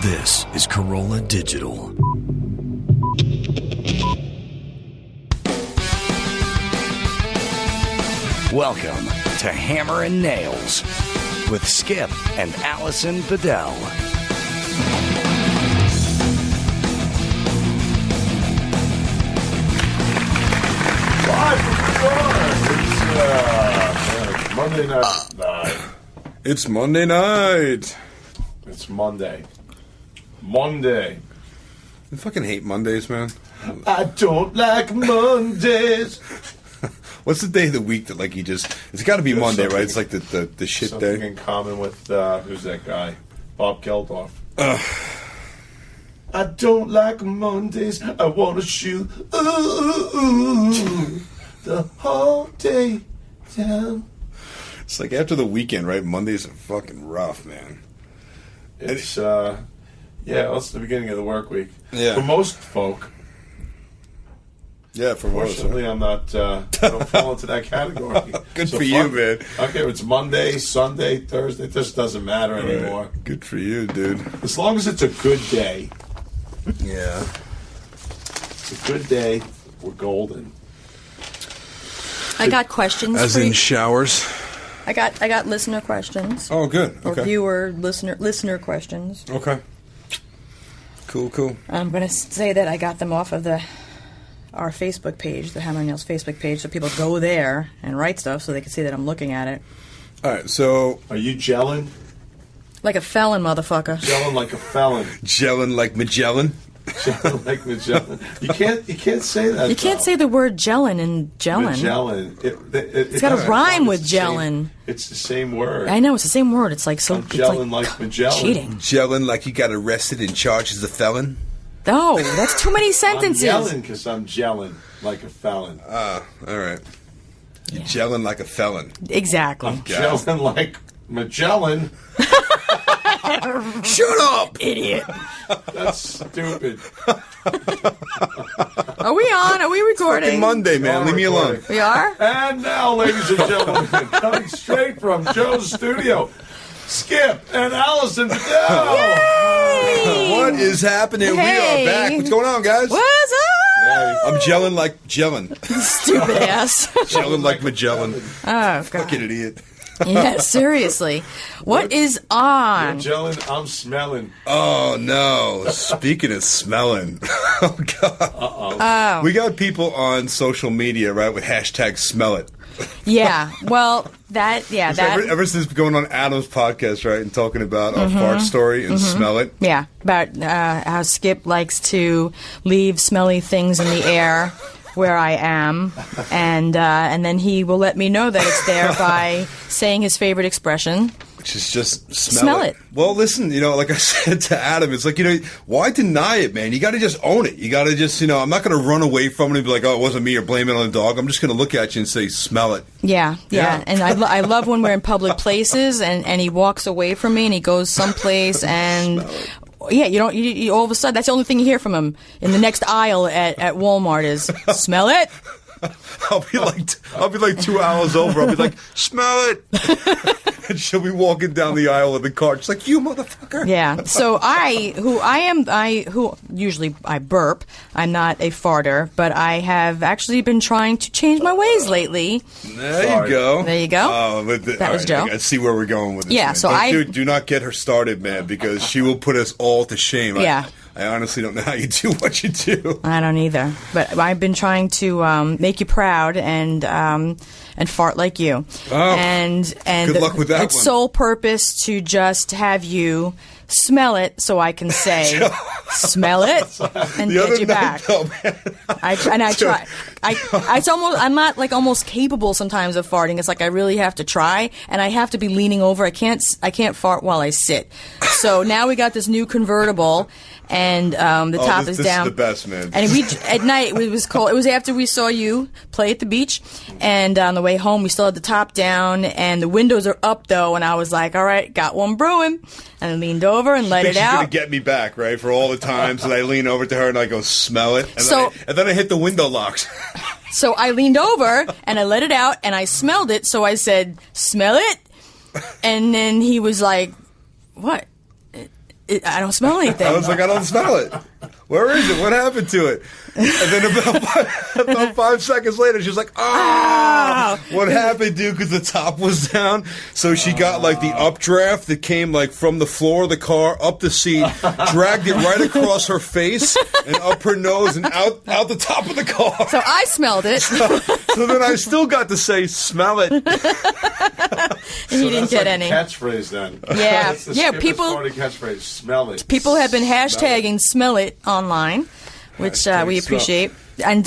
This is Corolla Digital. Welcome to Hammer and Nails with Skip and Alison Bedell. Live from New York. It's Monday night. It's Monday night. It's Monday. Monday. I fucking hate Mondays, man. I don't like Mondays. What's the day of the week that, like, you just... It's got to be Monday, right? It's like the shit Something day. in common with, who's that guy? Bob Geldof. I don't like Mondays. I want to shoot the whole day down. It's like after the weekend, right? Mondays are fucking rough, man. It's, well, it's the beginning of the work week. Yeah. For most folk. Yeah, for most. Fortunately, I'm not, I don't fall into that category. Good for you, man. Okay, it's Monday, Sunday, Thursday. It just doesn't matter anymore. Right. Good for you, dude. As long as it's a good day. Yeah. It's a good day. We're golden. I got questions As for in you. showers? I got listener questions. Oh, good. Or Okay. viewer listener questions. Okay. Cool. I'm going to say that I got them off of our Facebook page, the Hammer and Nails Facebook page, so people go there and write stuff so they can see that I'm looking at it. All right, so... Are you gelling? Like a felon, motherfucker. Gelling like a felon. Gelling like Magellan? Gelling like Magellan. You can't say that. You can't say the word gelin and gelin. Magellan. It's got to rhyme with gelin. It's the same word. I know, it's the same word. It's like so. I'm it's gelling like Magellan. cheating. Gelling like you got arrested and charged as a felon? No, that's too many sentences. I'm yelling because I'm gelling like a felon. All right. You're Yeah. gelling like a felon. Exactly. Gelling like Magellan. Shut up! Idiot. That's stupid. Are we on? Are we recording? Fucking Monday, man. Leave me alone. We are? And now, ladies and gentlemen, coming straight from Joe's studio, Skip and Alison Bedell. Yay! What is happening? We Hey. are back. What's going on, guys? What's up? Hey, I'm gelling like gelling. Stupid ass. Gelling like Magellan. Oh, God. Fucking idiot. Yeah, seriously. What is on? Magellan, I'm smelling. Oh, no. Speaking of smelling. Oh, God. Oh. We got people on social media, right, with hashtag smell it. Yeah. Well, that. Ever since going on Adam's podcast, right, and talking about a fart story and smell it. Yeah, about how Skip likes to leave smelly things in the air where I am, and then he will let me know that it's there by saying his favorite expression. Which is just Smell it. Well, listen, like I said to Adam, it's like, why deny it, man? You got to just own it. You got to just, I'm not going to run away from it and be like, oh, it wasn't me, or blame it on the dog. I'm just going to look at you and say, smell it. Yeah. Yeah. And I love when we're in public places and he walks away from me and he goes someplace and... Yeah, you all of a sudden, that's the only thing you hear from him in the next aisle at Walmart is, smell it? I'll be like 2 hours over. I'll be like, smell it. And she'll be walking down the aisle with the cart. She's like, you motherfucker. Yeah. So who usually I burp. I'm not a farter, but I have actually been trying to change my ways lately. There you go. There you go. Oh, That was Joe. I see where we're going with this. Yeah, man. so do not get her started, man, because she will put us all to shame. Yeah. I honestly don't know how you do what you do. I don't either, but I've been trying to make you proud and fart like you. Oh, and good luck with that its one. sole purpose to just have you smell it so I can say smell it and The get other you night, back. though, man, I try. I'm not like almost capable sometimes of farting. It's like I really have to try, and I have to be leaning over. I can't fart while I sit. So now we got this new convertible, and the top is down. This is the best, man. And at night it was cold. It was after we saw you play at the beach, and on the way home we still had the top down, and the windows are up though. And I was like, all right, got one brewing, and I leaned over and let it She's gonna out. get me back, right, for all the times that I lean over to her and I go, smell it, and then I hit the window locks. So I leaned over and I let it out and I smelled it. So I said, smell it. And then he was like, what? I don't smell anything. I was like, I don't smell it. Where is it? What happened to it? And then about 5 seconds later, she was like, what happened, dude? Because the top was down. So she got like the updraft that came like from the floor of the car up the seat, dragged it right across her face and up her nose and out the top of the car. So I smelled it. So then I still got to say, smell it. And you didn't get any. Catchphrase then. Yeah. That's the People. catchphrase. Smell it. People have been hashtagging smell it online, which we appreciate. And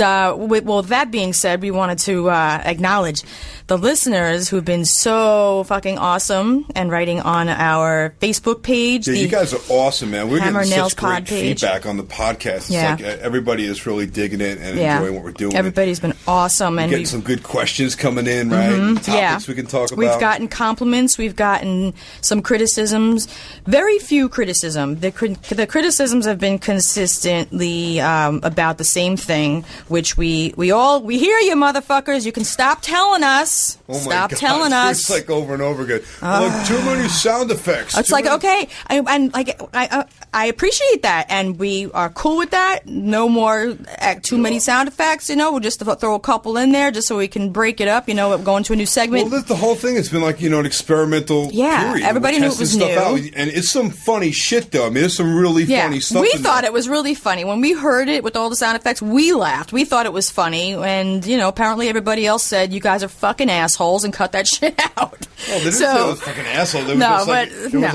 with that being said, we wanted to acknowledge the listeners who've been so fucking awesome and writing on our Facebook page. Yeah, you guys are awesome, man. We're Hammer getting Nails such great page. feedback on the podcast. It's like everybody is really digging it and enjoying what we're doing. Everybody's been awesome. And getting some good questions coming in, right? Topics we can talk about. We've gotten compliments. We've gotten some criticisms. Very few criticism. The criticisms have been consistently about the same thing, which we hear you, motherfuckers. You can stop telling us. Stop telling us. It's like over and over again. Like, too many sound effects. It's like, okay, I appreciate that, and we are cool with that. No more too many sound effects, We'll just throw a couple in there just so we can break it up, go into a new segment. Well, the whole thing has been like, an experimental period. Everybody knew it was new. And it's some funny shit, though. I mean, there's some really funny stuff we in thought there. it was really funny. When we heard it with all the sound effects, we laughed. We thought it was funny, and, apparently everybody else said, you guys are fucking assholes, and cut that shit out. Well, they didn't say it was fucking asshole. They were just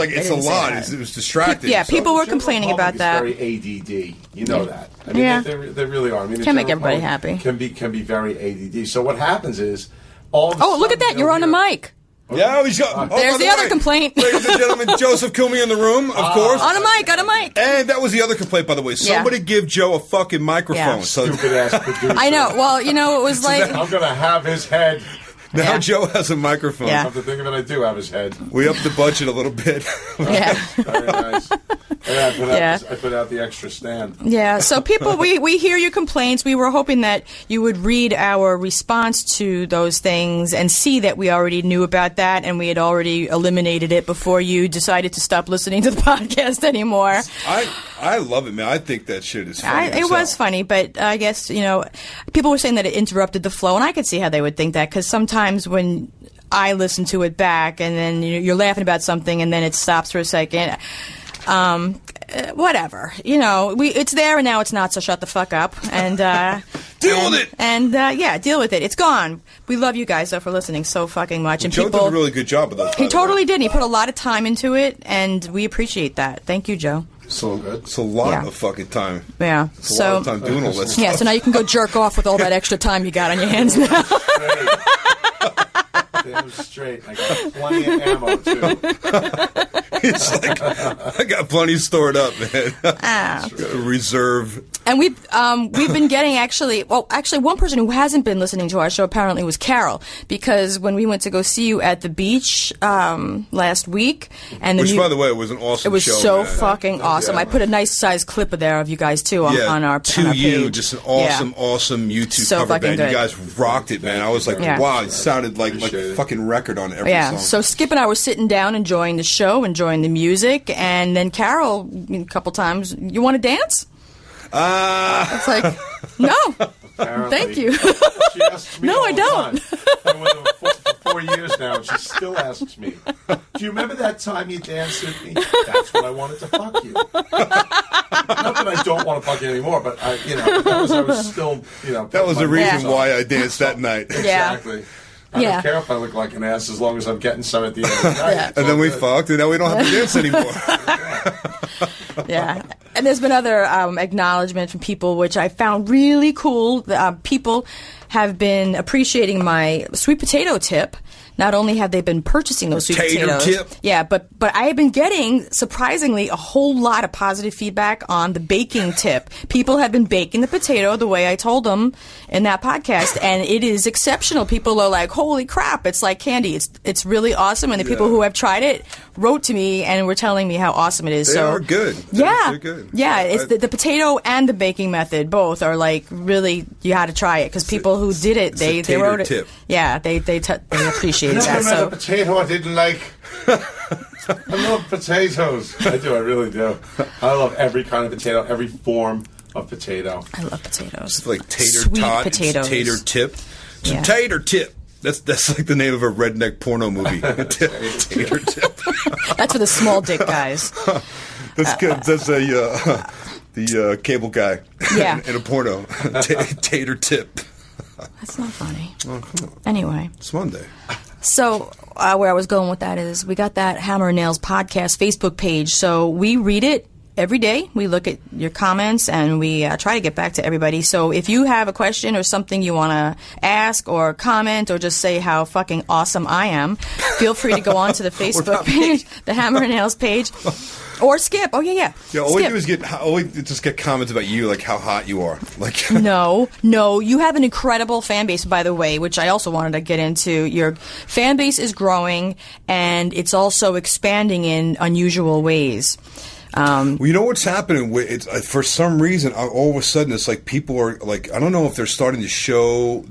like, it's a lot. It was distracting. Yeah, people were complaining about that. Very ADD. You know that. I mean, they really are. I mean, Can't make everybody happy. Can be very ADD. So what happens is all of a look at that! You're on the mic. Yeah, he's got. There's the other complaint. Ladies and gentlemen, Joseph Kumi in the room, of course. On a mic. And that was the other complaint, by the way. Somebody give Joe a fucking microphone. Stupid ass producer. I know. Well, it was like I'm gonna have his head. Now Joe has a microphone. Yeah. Come to think of it, I do have his head. We upped the budget a little bit. Yeah. Very nice. I put out the extra stand. Yeah, so people, we hear your complaints. We were hoping that you would read our response to those things and see that we already knew about that and we had already eliminated it before you decided to stop listening to the podcast anymore. I love it, man. I think that shit is funny. It was funny, but I guess, people were saying that it interrupted the flow, and I could see how they would think that, because sometimes when I listen to it back and then you're laughing about something and then it stops for a second, whatever, it's there and now it's not, so shut the fuck up and deal with it. And deal with it. It's gone. We love you guys though for listening so fucking much. Well, and Joe did a really good job of those. He totally did. He put a lot of time into it, and we appreciate that. Thank you, Joe. So good. It's a lot of fucking time. Yeah. It's a lot of time doing all this stuff. Yeah. So now you can go jerk off with all that extra time you got on your hands now. Damn straight. I got plenty of ammo too. It's like, I got plenty stored up, man. Got a reserve. And we've been getting actually one person who hasn't been listening to our show apparently was Carol, because when we went to go see you at the beach last week, and by the way, it was an awesome show. It was so fucking awesome. I put a nice size clip of there of you guys too on our page. Just an awesome YouTube cover band. Good. You guys rocked it, man. I was like, wow, it sounded like a fucking record on every song. So Skip and I were sitting down enjoying the show, enjoying the music, and then Carol, a couple times, you want to dance? It's like, no. Apparently. Thank you. She asks me no, all I the don't. time. I've been with her for 4 years now, and she still asks me, do you remember that time you danced with me? That's when I wanted to fuck you. Not that I don't want to fuck you anymore, but I was still, That was the reason why I danced that night. Exactly. I don't care if I look like an ass as long as I'm getting some at the end of the night. And then we fucked, and now we don't have to dance anymore. Yeah. And there's been other acknowledgement from people, which I found really cool. People have been appreciating my sweet potato tip. Not only have they been purchasing those sweet potatoes, tip. yeah, but I have been getting, surprisingly, a whole lot of positive feedback on the baking tip. People have been baking the potato the way I told them in that podcast, and it is exceptional. People are like, "Holy crap! It's like candy. It's really awesome." And the people who have tried it wrote to me and were telling me how awesome it is. They are good. They're good. Yeah, it's the potato and the baking method. Both are like really, you had to try it because people who did it, they wrote it. Tip. Yeah, they appreciated that. I never met a potato I didn't like. I love potatoes. I do. I really do. I love every kind of potato, every form of potato. I love potatoes. It's like tater Sweet tot, potatoes. Tater tip. Yeah. Tater tip. That's like the name of a redneck porno movie. Tater tip. That's for the small dick guys. That's good. That's the cable guy. Yeah. in a porno. Tater tip. That's not funny. Oh, come on. Anyway. It's Monday. So where I was going with that is we got that Hammer and Nails podcast Facebook page. So we read it every day. We look at your comments and we try to get back to everybody. So if you have a question or something you want to ask or comment or just say how fucking awesome I am, feel free to go on to the Facebook page, the Hammer and Nails page. Or Skip. Oh, yeah. Yeah, all we do is just get comments about you, like how hot you are. Like No, you have an incredible fan base, by the way, which I also wanted to get into. Your fan base is growing, and it's also expanding in unusual ways. Well, you know what's happening? For some reason, all of a sudden, it's like people are like, I don't know if they're starting to show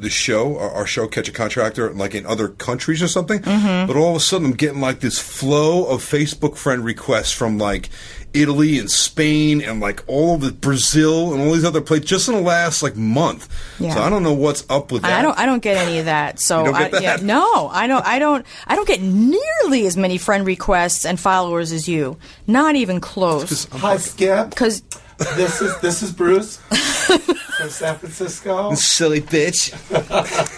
our show, Catch a Contractor, like in other countries or something. Mm-hmm. But all of a sudden, I'm getting like this flow of Facebook friend requests from like Italy and Spain and like all of the Brazil and all these other places just in the last like month. Yeah. So I don't know what's up with that. I don't get any of that. So you don't get that? Yeah, no, I don't get nearly as many friend requests and followers as you. Not even close. Hi, Skip. Because this is Bruce from San Francisco. Silly bitch.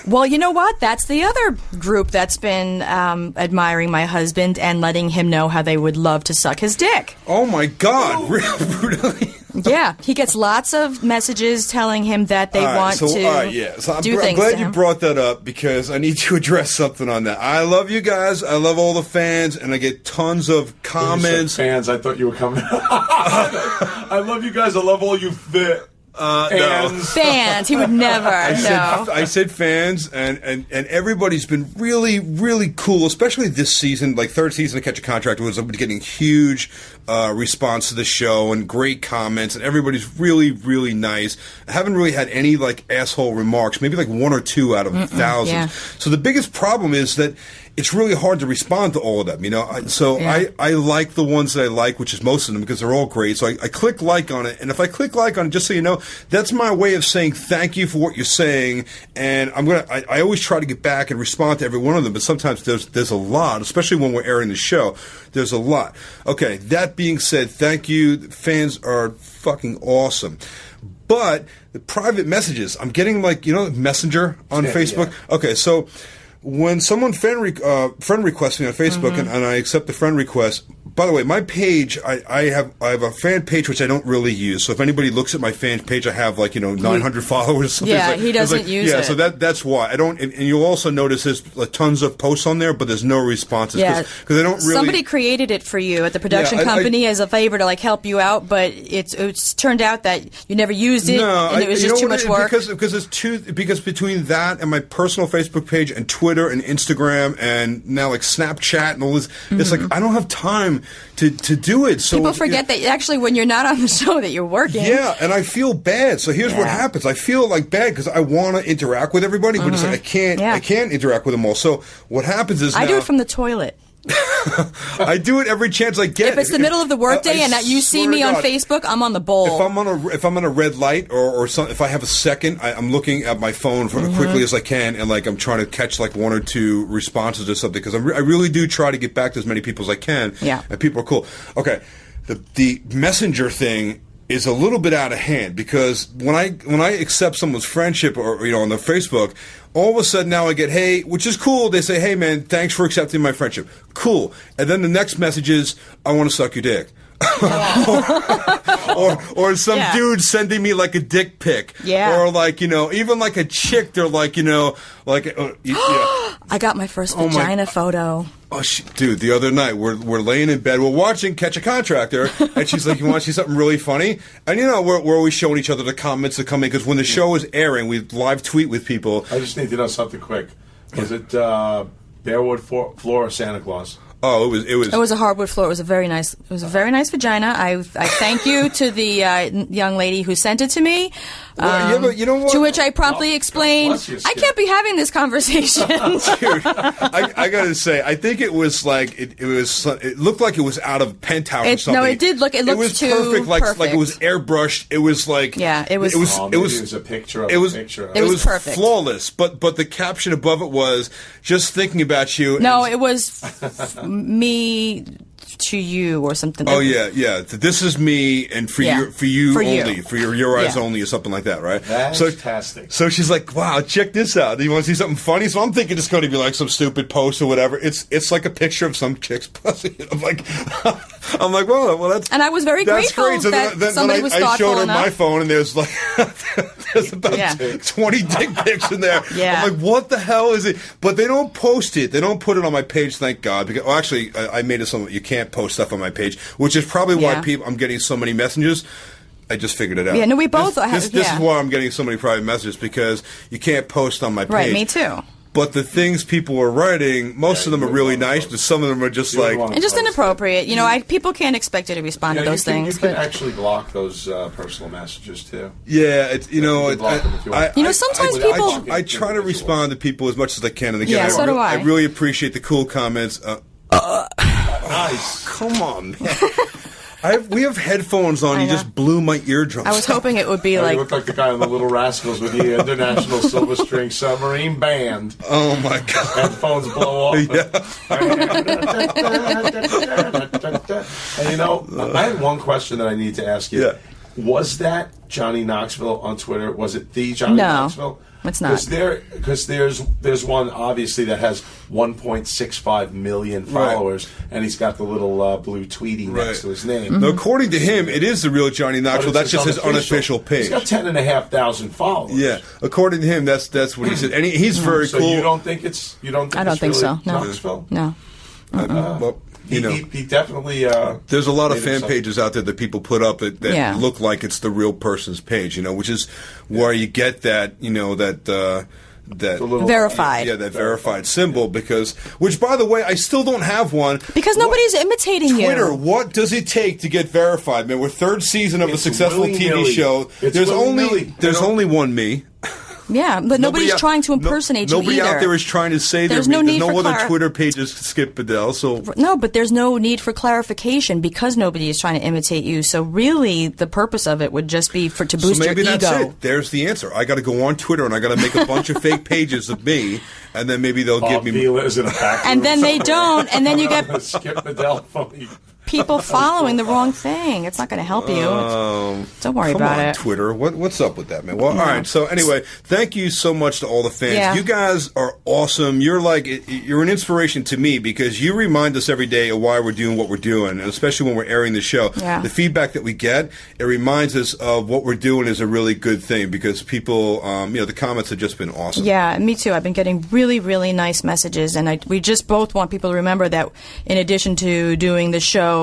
Well, you know what? That's the other group that's been admiring my husband and letting him know how they would love to suck his dick. Oh my God! Really? Yeah, he gets lots of messages telling him that they want to do things. I'm glad you brought that up because I need to address something on that. I love you guys. I love all the fans, and I get tons of comments. Fans, I thought you were coming. I love you guys. I love all you fans. No. Fans. He would never. I said fans, and everybody's been really, really cool, especially this season. Like third season of Catch a Contractor was getting huge response to the show and great comments, and everybody's really, really nice. I haven't really had any like asshole remarks, maybe like one or two out of thousands. Yeah. So the biggest problem is that it's really hard to respond to all of them, you know. I like the ones that I like, which is most of them, because they're all great. So I click like on it, and if I click like on it, just so you know, that's my way of saying thank you for what you're saying. And I always try to get back and respond to every one of them, but sometimes there's a lot, especially when we're airing the show. There's a lot. Okay, that being said, thank you. The fans are fucking awesome. But the private messages, I'm getting like, you know, Messenger on Facebook. Yeah. Okay, so when someone friend requests me on Facebook and I accept the friend request, by the way, my page, I have a fan page which I don't really use. So if anybody looks at my fan page, I have like 900 followers. Yeah, he doesn't use it. Yeah, so that's why I don't. And you'll also notice there's like tons of posts on there, but there's no responses. Yeah, because I don't really. Somebody created it for you at the production company as a favor to like help you out, but it's turned out that you never used it, and it was just too much work. Because between that and my personal Facebook page and Twitter and Instagram and now like Snapchat and all this, it's like I don't have time to do it. So people forget that actually when you're not on the show that you're working. Yeah, and I feel bad. So here's what happens. I feel like bad because I want to interact with everybody, but it's like I can't interact with them all. So what happens is I do it from the toilet. I do it every chance I get. If it's the middle of the workday and you see me on Facebook, I'm on the bowl. If I'm on a red light or something, if I have a second, I'm looking at my phone for as quickly as I can, and like I'm trying to catch like one or two responses or something because I really do try to get back to as many people as I can. Yeah, and people are cool. Okay, the messenger thing is a little bit out of hand because when I accept someone's friendship or on their Facebook, all of a sudden now I get, hey, which is cool. They say, hey man, thanks for accepting my friendship. Cool. And then the next message is, I want to suck your dick. or some dude sending me like a dick pic, or like even like a chick. They're like I got my first vagina photo. Oh, dude! The other night we're laying in bed, we're watching Catch a Contractor, and she's like, "You want to see something really funny?" And we're always showing each other the comments that come in because when the show is airing, we live tweet with people. I just need to know something quick. Is it Bearwood Floor or Santa Claus? Oh, it was a hardwood floor. It was a very nice vagina. I thank you to the young lady who sent it to me. Yeah, but you know what? To which I promptly explained, I can't be having this conversation. Dude, I gotta say, I think it was like it looked like it was out of Penthouse or something. No, it did look. It looked was too perfect, like it was airbrushed. It was like it was. It was a picture of it was, a picture. It was perfect, flawless. But the caption above it was just thinking about you. No, it was me to you or something. Oh yeah. This is me, and for you only, for your eyes only, or something like that, right? That's fantastic. So she's like, "Wow, check this out. Do you want to see something funny?" So I'm thinking it's going to be like some stupid post or whatever. It's like a picture of some chick's pussy. I'm like, well, that's. And I was very grateful great. So that then somebody was thoughtful I showed her enough. my phone, and there's like there's about 20 dick pics in there. Yeah. I'm like, what the hell is it? But they don't post it. They don't put it on my page. Thank God. Because actually, I made it so you can't post stuff on my page, which is probably why I'm getting so many messages. I just figured it out. Yeah, no, we both. This is why I'm getting so many private messages, because you can't post on my page. Right, me too. But the things people are writing, most of them are really nice, but some of them are just like... And just inappropriate. You know, people can't expect you to respond to those things. You can actually block those personal messages, too. Yeah, it's, sometimes people... I try to respond to people as much as I can. And again, so do I. I really appreciate the cool comments. Nice. Come on, man. We have headphones on. You just blew my eardrums. I was hoping it would be like... You look like the guy on the Little Rascals with the International Silver String Submarine Band. Oh, my God. Headphones blow off. Yeah. And I had one question that I need to ask you. Yeah. Was that Johnny Knoxville on Twitter? Was it the Johnny Knoxville? It's not. Because there's one obviously that has 1.65 million followers, and he's got the little blue Tweety next to his name. Mm-hmm. Now, according to him, it is the real Johnny Knoxville. That's just his unofficial page. He's got 10,500 followers. Yeah, according to him, that's what he said, and he's very cool. So you don't think it's I don't think really so. No. Knoxville? No. Well, he definitely. There's a lot of fan pages out there that people put up that look like it's the real person's page, which is where you get that, that verified. Yeah, that verified symbol, which, by the way, I still don't have one. Because nobody's imitating Twitter, you. what does it take to get verified, man? We're third season of a successful TV show. There's only one me. Yeah, but nobody's trying to impersonate you either. Nobody out there is trying to say there's they're me. No There's no other Twitter pages Skip Bedell. So no, but there's no need for clarification because nobody is trying to imitate you. So really, the purpose of it would just be to boost your ego. So maybe that's it. There's the answer. I got to go on Twitter and I got to make a bunch of fake pages of me, and then maybe they'll give me. Is in a back room and then they don't, and then you get Skip Bedell phony. People following the wrong thing. It's not going to help you. Don't worry about it. Twitter. What's up with that, man? Well, all right. So anyway, thank you so much to all the fans. Yeah. You guys are awesome. You're an inspiration to me because you remind us every day of why we're doing what we're doing, and especially when we're airing the show. Yeah. The feedback that we get, it reminds us of what we're doing is a really good thing because people, the comments have just been awesome. Yeah, me too. I've been getting really, really nice messages, and we just both want people to remember that in addition to doing the show,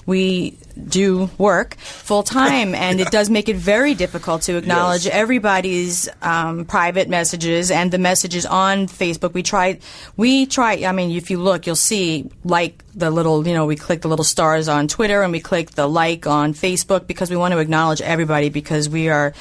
we do work full time, and it does make it very difficult to acknowledge everybody's private messages and the messages on Facebook. We try. I mean, if you look, you'll see the little, we click the little stars on Twitter and we click the like on Facebook because we want to acknowledge everybody because we're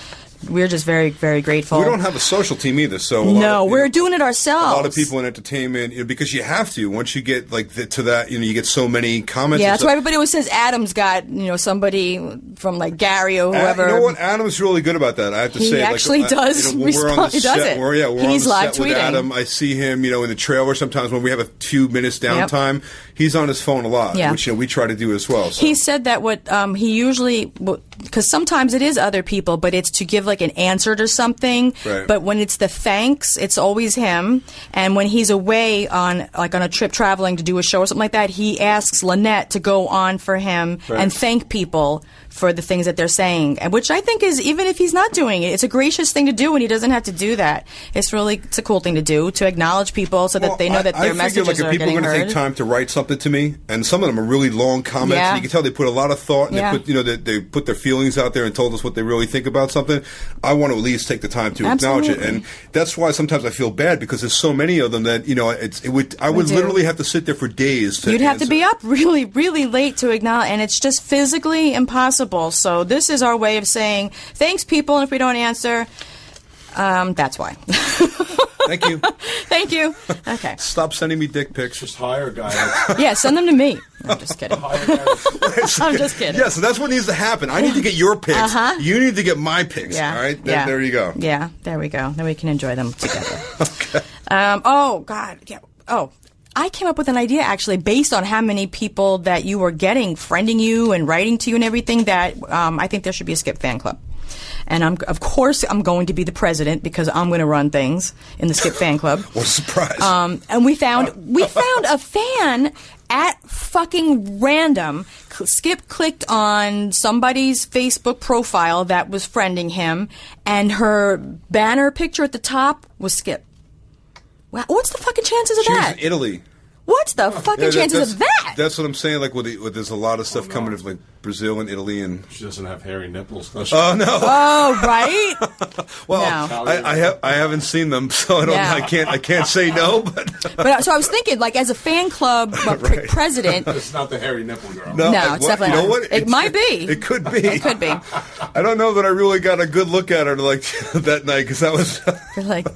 just very, very grateful. We don't have a social team either, so we're doing it ourselves. A lot of people in entertainment, because you have to. Once you get to that, you get so many comments. Yeah, that's why everybody always says Adam's got somebody from Gary or whoever. You know what? Adam's really good about that. I have to say, he actually does. We're on the he set. does it. We're He's on the live set tweeting. with Adam. I see him, in the trailer sometimes when we have a 2 minutes downtime. Yep. He's on his phone a lot, which we try to do as well. So. He said that he usually, because sometimes it is other people, but it's to give an answer to something. Right. But when it's the thanks, it's always him. And when he's away on a trip traveling to do a show or something like that, he asks Lynette to go on for him and thank people for the things that they're saying, which I think is, even if he's not doing it, it's a gracious thing to do, and he doesn't have to do that. It's a cool thing to do, to acknowledge people so that they know that their messages are getting heard. I figure if people are going to take time to write something to me, and some of them are really long comments, and you can tell they put a lot of thought, and they put feelings out there and told us what they really think about something, I want to at least take the time to acknowledge it. And that's why sometimes I feel bad because there's so many of them that, I would literally have to sit there for days. You'd have to be up really, really late to acknowledge, and it's just physically impossible. So this is our way of saying, thanks, people, and if we don't answer, that's why. Thank you. Thank you. Okay. Stop sending me dick pics. Just hire a guy. Yeah, send them to me. I'm just kidding. I'm just kidding. Yeah, so that's what needs to happen. I need to get your pics. Uh-huh. You need to get my pics. Yeah. All right? Yeah. There you go. Yeah, there we go. Then we can enjoy them together. Okay. Oh, God. Yeah. Oh, I came up with an idea, actually, based on how many people that you were getting, friending you and writing to you and everything, that I think there should be a Skip fan club. And of course, I'm going to be the president because I'm going to run things in the Skip fan club. What a surprise! And we found a fan at fucking random. Skip clicked on somebody's Facebook profile that was friending him, and her banner picture at the top was Skip. Wow, what's the fucking chances of She that? was in Italy. What's the fucking chances of that? That's what I'm saying. Like, with there's a lot of stuff coming from like Brazil and Italy, and She doesn't have hairy nipples, does she? oh no. Oh, right. Well, No. I haven't seen them, so I don't. Yeah. I can't say no. But So I was thinking, like, as a fan club Right. president. It's not the hairy nipple girl. No, it's definitely you know not. what? It might be. It could be. It could be. I don't know that I really got a good look at her like that night because that was. You're like,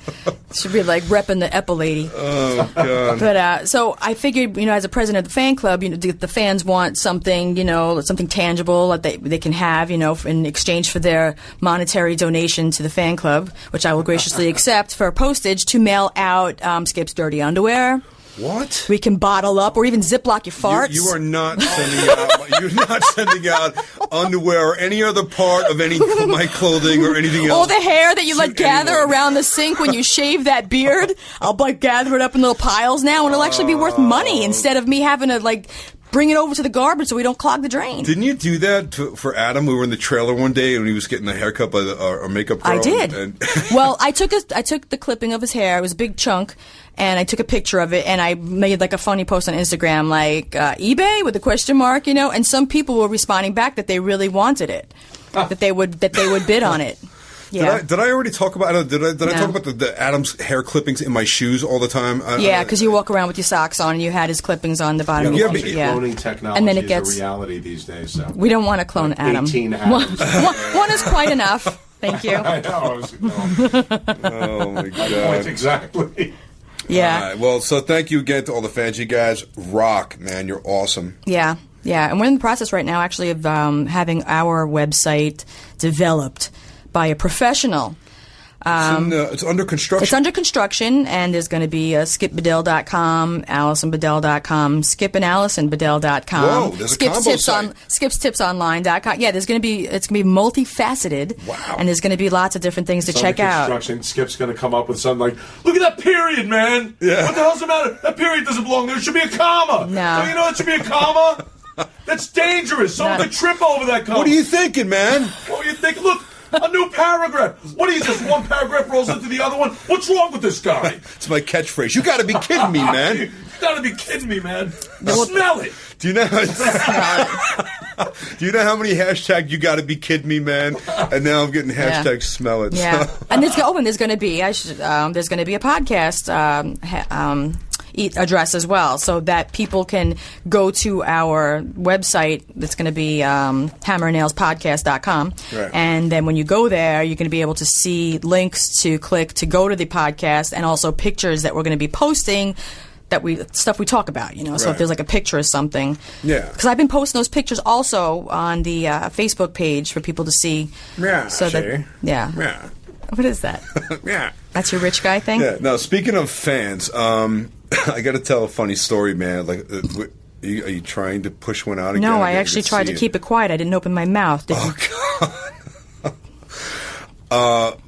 should be like repping the Epa lady. Oh God. But so I figured, as a president of the fan club, the fans want something, something tangible that they can have, in exchange for their monetary donation to the fan club, which I will graciously accept for postage to mail out Skip's dirty underwear. What? We can bottle up or even Ziploc your farts. You are not sending out. You're not sending out underwear or any other part of any of my clothing or anything else. All the hair that you to gather anyone. around the sink when you shave that beard, I'll gather it up in little piles now, and it'll actually be worth money instead of me having to bring it over to the garbage so we don't clog the drain. Didn't you do that for Adam? We were in the trailer one day and he was getting a haircut by our makeup girl. I did. And Well, I took the clipping of his hair. It was a big chunk, and I took a picture of it, and I made a funny post on Instagram, eBay with a question mark, and some people were responding back that they really wanted it, that they would bid on it. Yeah. Did I already talk about? Did I No. talk about the Adam's hair clippings in my shoes all the time? Yeah, because you walk around with your socks on, and you had his clippings on the bottom of your feet. Yeah. Cloning technology And then it gets is a reality these days. So. We don't want to clone Adam. 18 Adams. One is quite enough. Thank you. I know. Oh my Point God. exactly. Yeah. All right, well, so thank you again to all the fans. You guys rock, man. You're awesome. Yeah. Yeah. And we're in the process right now, actually, of having our website developed by a professional. It's under construction. It's under construction, and there's going to be skipbedell.com, AlisonBedell.com, skipandAlisonBedell.com. Whoa, there's a combo site. SkipsTipsOnline.com. Yeah, it's going to be multifaceted. Wow. And there's going to be lots of different things to check out. Construction. Skip's going to come up with something like, look at that period, man. Yeah. What the hell's the matter? That period doesn't belong there. It should be a comma. No. Don't you know it should be a comma? That's dangerous. Someone No. could trip over that comma. What are you thinking, man? What do you think? Look, a new paragraph. What is this? One paragraph rolls into the other one? What's wrong with this guy? It's my catchphrase. You got to be kidding me, man. You gotta be kidding me, man. Smell it. Do you know? Do you know how many hashtag you got to be kidding me, man? And now I'm getting hashtag smell it. Yeah, So. and there's going to be a podcast address as well, so that people can go to our website. That's going to be hammerandnailspodcast.com, Right. and then when you go there, you're going to be able to see links to click to go to the podcast, and also pictures that we're going to be posting. Stuff we talk about, So Right. if there's a picture or something, Yeah. because I've been posting those pictures also on the Facebook page for people to see. Yeah, So that see? yeah. Yeah. What is that? Yeah. That's your rich guy thing? Yeah. Now, speaking of fans, I got to tell a funny story, man. Are you trying to push one out again? No, I actually tried to keep it quiet. I didn't open my mouth. Did you?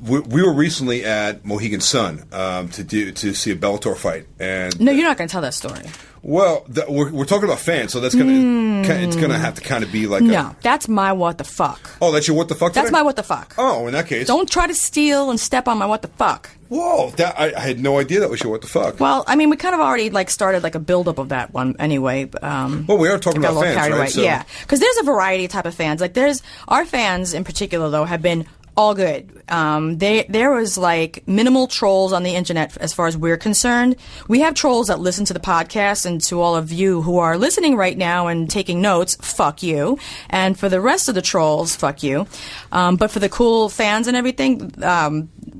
We were recently at Mohegan Sun to see a Bellator fight, and No, you're not going to tell that story. Well, we're talking about fans, so that's gonna it's gonna have to kind of be like no. That's my what the fuck. Oh, that's your what the fuck. That's today? my what the fuck. Oh, in that case, don't try to steal and step on my what the fuck. Whoa, I had no idea that was your what the fuck. Well, I mean, we kind of already started a build-up of that one anyway. Well, we are talking about fans, right? So. Yeah, because there's a variety of type of fans. There's our fans in particular, though, have been all good. There was minimal trolls on the internet as far as we're concerned. We have trolls that listen to the podcast, and to all of you who are listening right now and taking notes, fuck you. And for the rest of the trolls, fuck you. But for the cool fans and everything,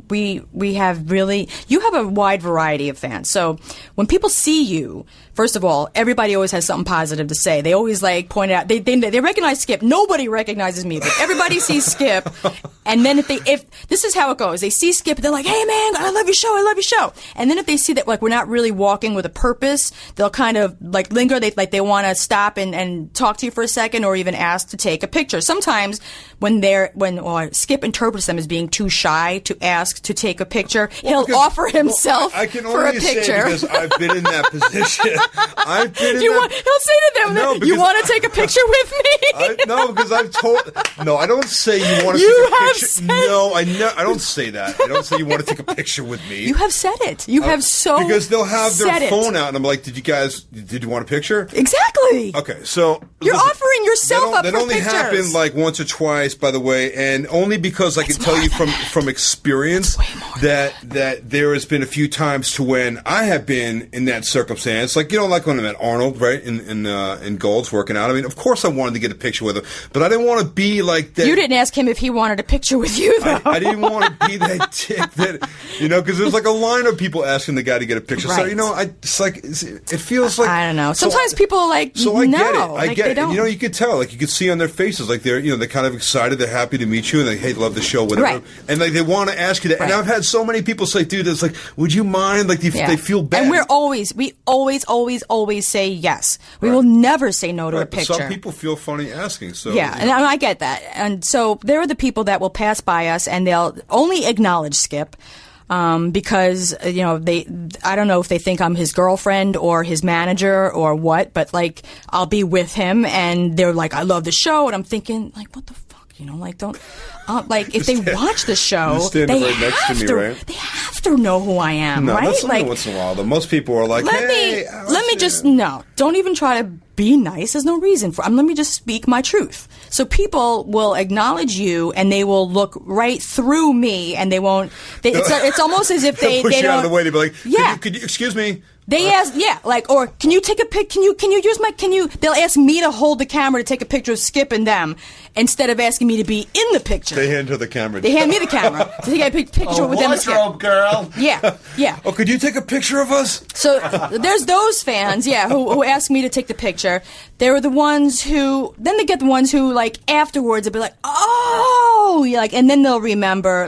we have you have a wide variety of fans. So when people see you, first of all, everybody always has something positive to say. They always point out, they recognize Skip. Nobody recognizes me, but everybody sees Skip. And then if this is how it goes, they see Skip, they're like, hey man, I love your show. And then if they see that we're not really walking with a purpose, they'll kind of linger. They want to stop and talk to you for a second, or even ask to take a picture. Sometimes when Skip interprets them as being too shy to ask to take a picture, he'll offer himself I can for a only picture. say because I've been in that position. I've been in he'll say to them, you want to take a picture with me? Because I've told. No, I don't say you want to You take a have picture. said- No, I don't say that. I don't say you want to take a picture with me. You have said it. You have so because they'll have their said phone it. out, and I'm like, did you want a picture? Exactly. Okay, so You're offering yourself up that for only pictures. happened once or twice, by the way, and only because I can tell you from experience that there has been a few times to when I have been in that circumstance, like when I'm at Arnold, right, in Gold's working out. I mean, of course I wanted to get a picture with him, but I didn't want to be like that. You didn't ask him if he wanted a picture with you, though. I didn't want to be that dick that, because there's a line of people asking the guy to get a picture. Right. So, it feels like... I don't know. Sometimes people So I get it. I get they it. don't. You could tell. You could see on their faces, they're kind of excited. They're happy to meet you, and they love the show, whatever. Right. And they want to ask you that. Right. And I've had so many people say, dude, it's would you mind? They feel bad. And we always say yes. We will never say no to a But picture. some people feel funny asking. So Yeah, and I get that. And so there are the people that will pass by us and they'll only acknowledge Skip. Because, I don't know if they think I'm his girlfriend or his manager or what, but I'll be with him and they're like, I love the show. And I'm thinking, what the fuck? If they watch the show, they right next to me, right? They have to know who I am, No, right? that's only once in a while, though. Most people are like, let hey, me just, no, don't even try to be nice. There's no reason for let me just speak my truth. So people will acknowledge you and they will look right through me and they won't, it's almost as if they push you don't. out of the way to be like, Yeah. could you excuse me? They ask, or can you take a pic? Can you use my? They'll ask me to hold the camera to take a picture of Skip and them instead of asking me to be in the picture. They hand her the camera. They hand me the camera to take a picture with them and Skip. Wardrobe girl. Yeah. Oh, could you take a picture of us? So there's those fans, who ask me to take the picture. There are the ones who, then they get the ones who, afterwards, they'll be like, oh, and then they'll remember,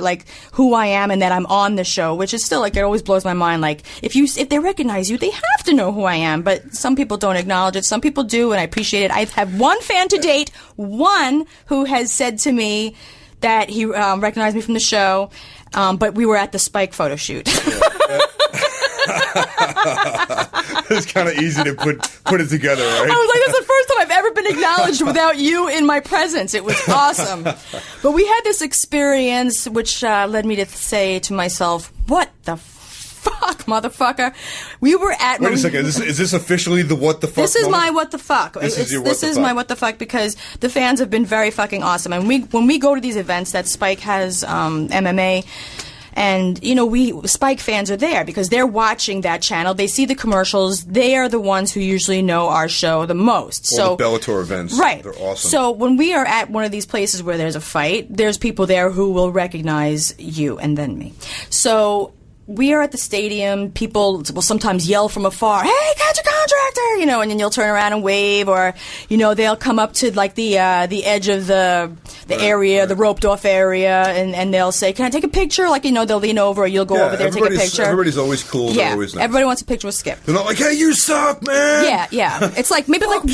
who I am and that I'm on the show, which is still, it always blows my mind. If they recognize you, they have to know who I am, but some people don't acknowledge it. Some people do, and I appreciate it. I have one fan to date, one who has said to me that he recognized me from the show, but we were at the Spike photo shoot. It's kind of easy to put it together, right? I was like, that's the first time I've ever been acknowledged without you in my presence. It was awesome. But we had this experience which led me to say to myself, what the fuck, motherfucker? We were at... Wait a second. Is this officially the what the fuck This is moment? my what the fuck. This is my what the fuck because the fans have been very fucking awesome. And when we go to these events that Spike has MMA... And, Spike fans are there because they're watching that channel. They see the commercials. They are the ones who usually know our show the most. All the Bellator events. Right. They're awesome. So when we are at one of these places where there's a fight, there's people there who will recognize you and then me. So we are at the stadium. People will sometimes yell from afar, hey, catch a contractor, and then you'll turn around and wave, or, they'll come up to the edge of the area, the roped off area, and they'll say, can I take a picture? They'll lean over, or you'll go over there and take a picture. Everybody's always cool. Yeah, always nice. everybody wants a picture with Skip. They're not like, hey, you suck, man. Yeah. It's maybe one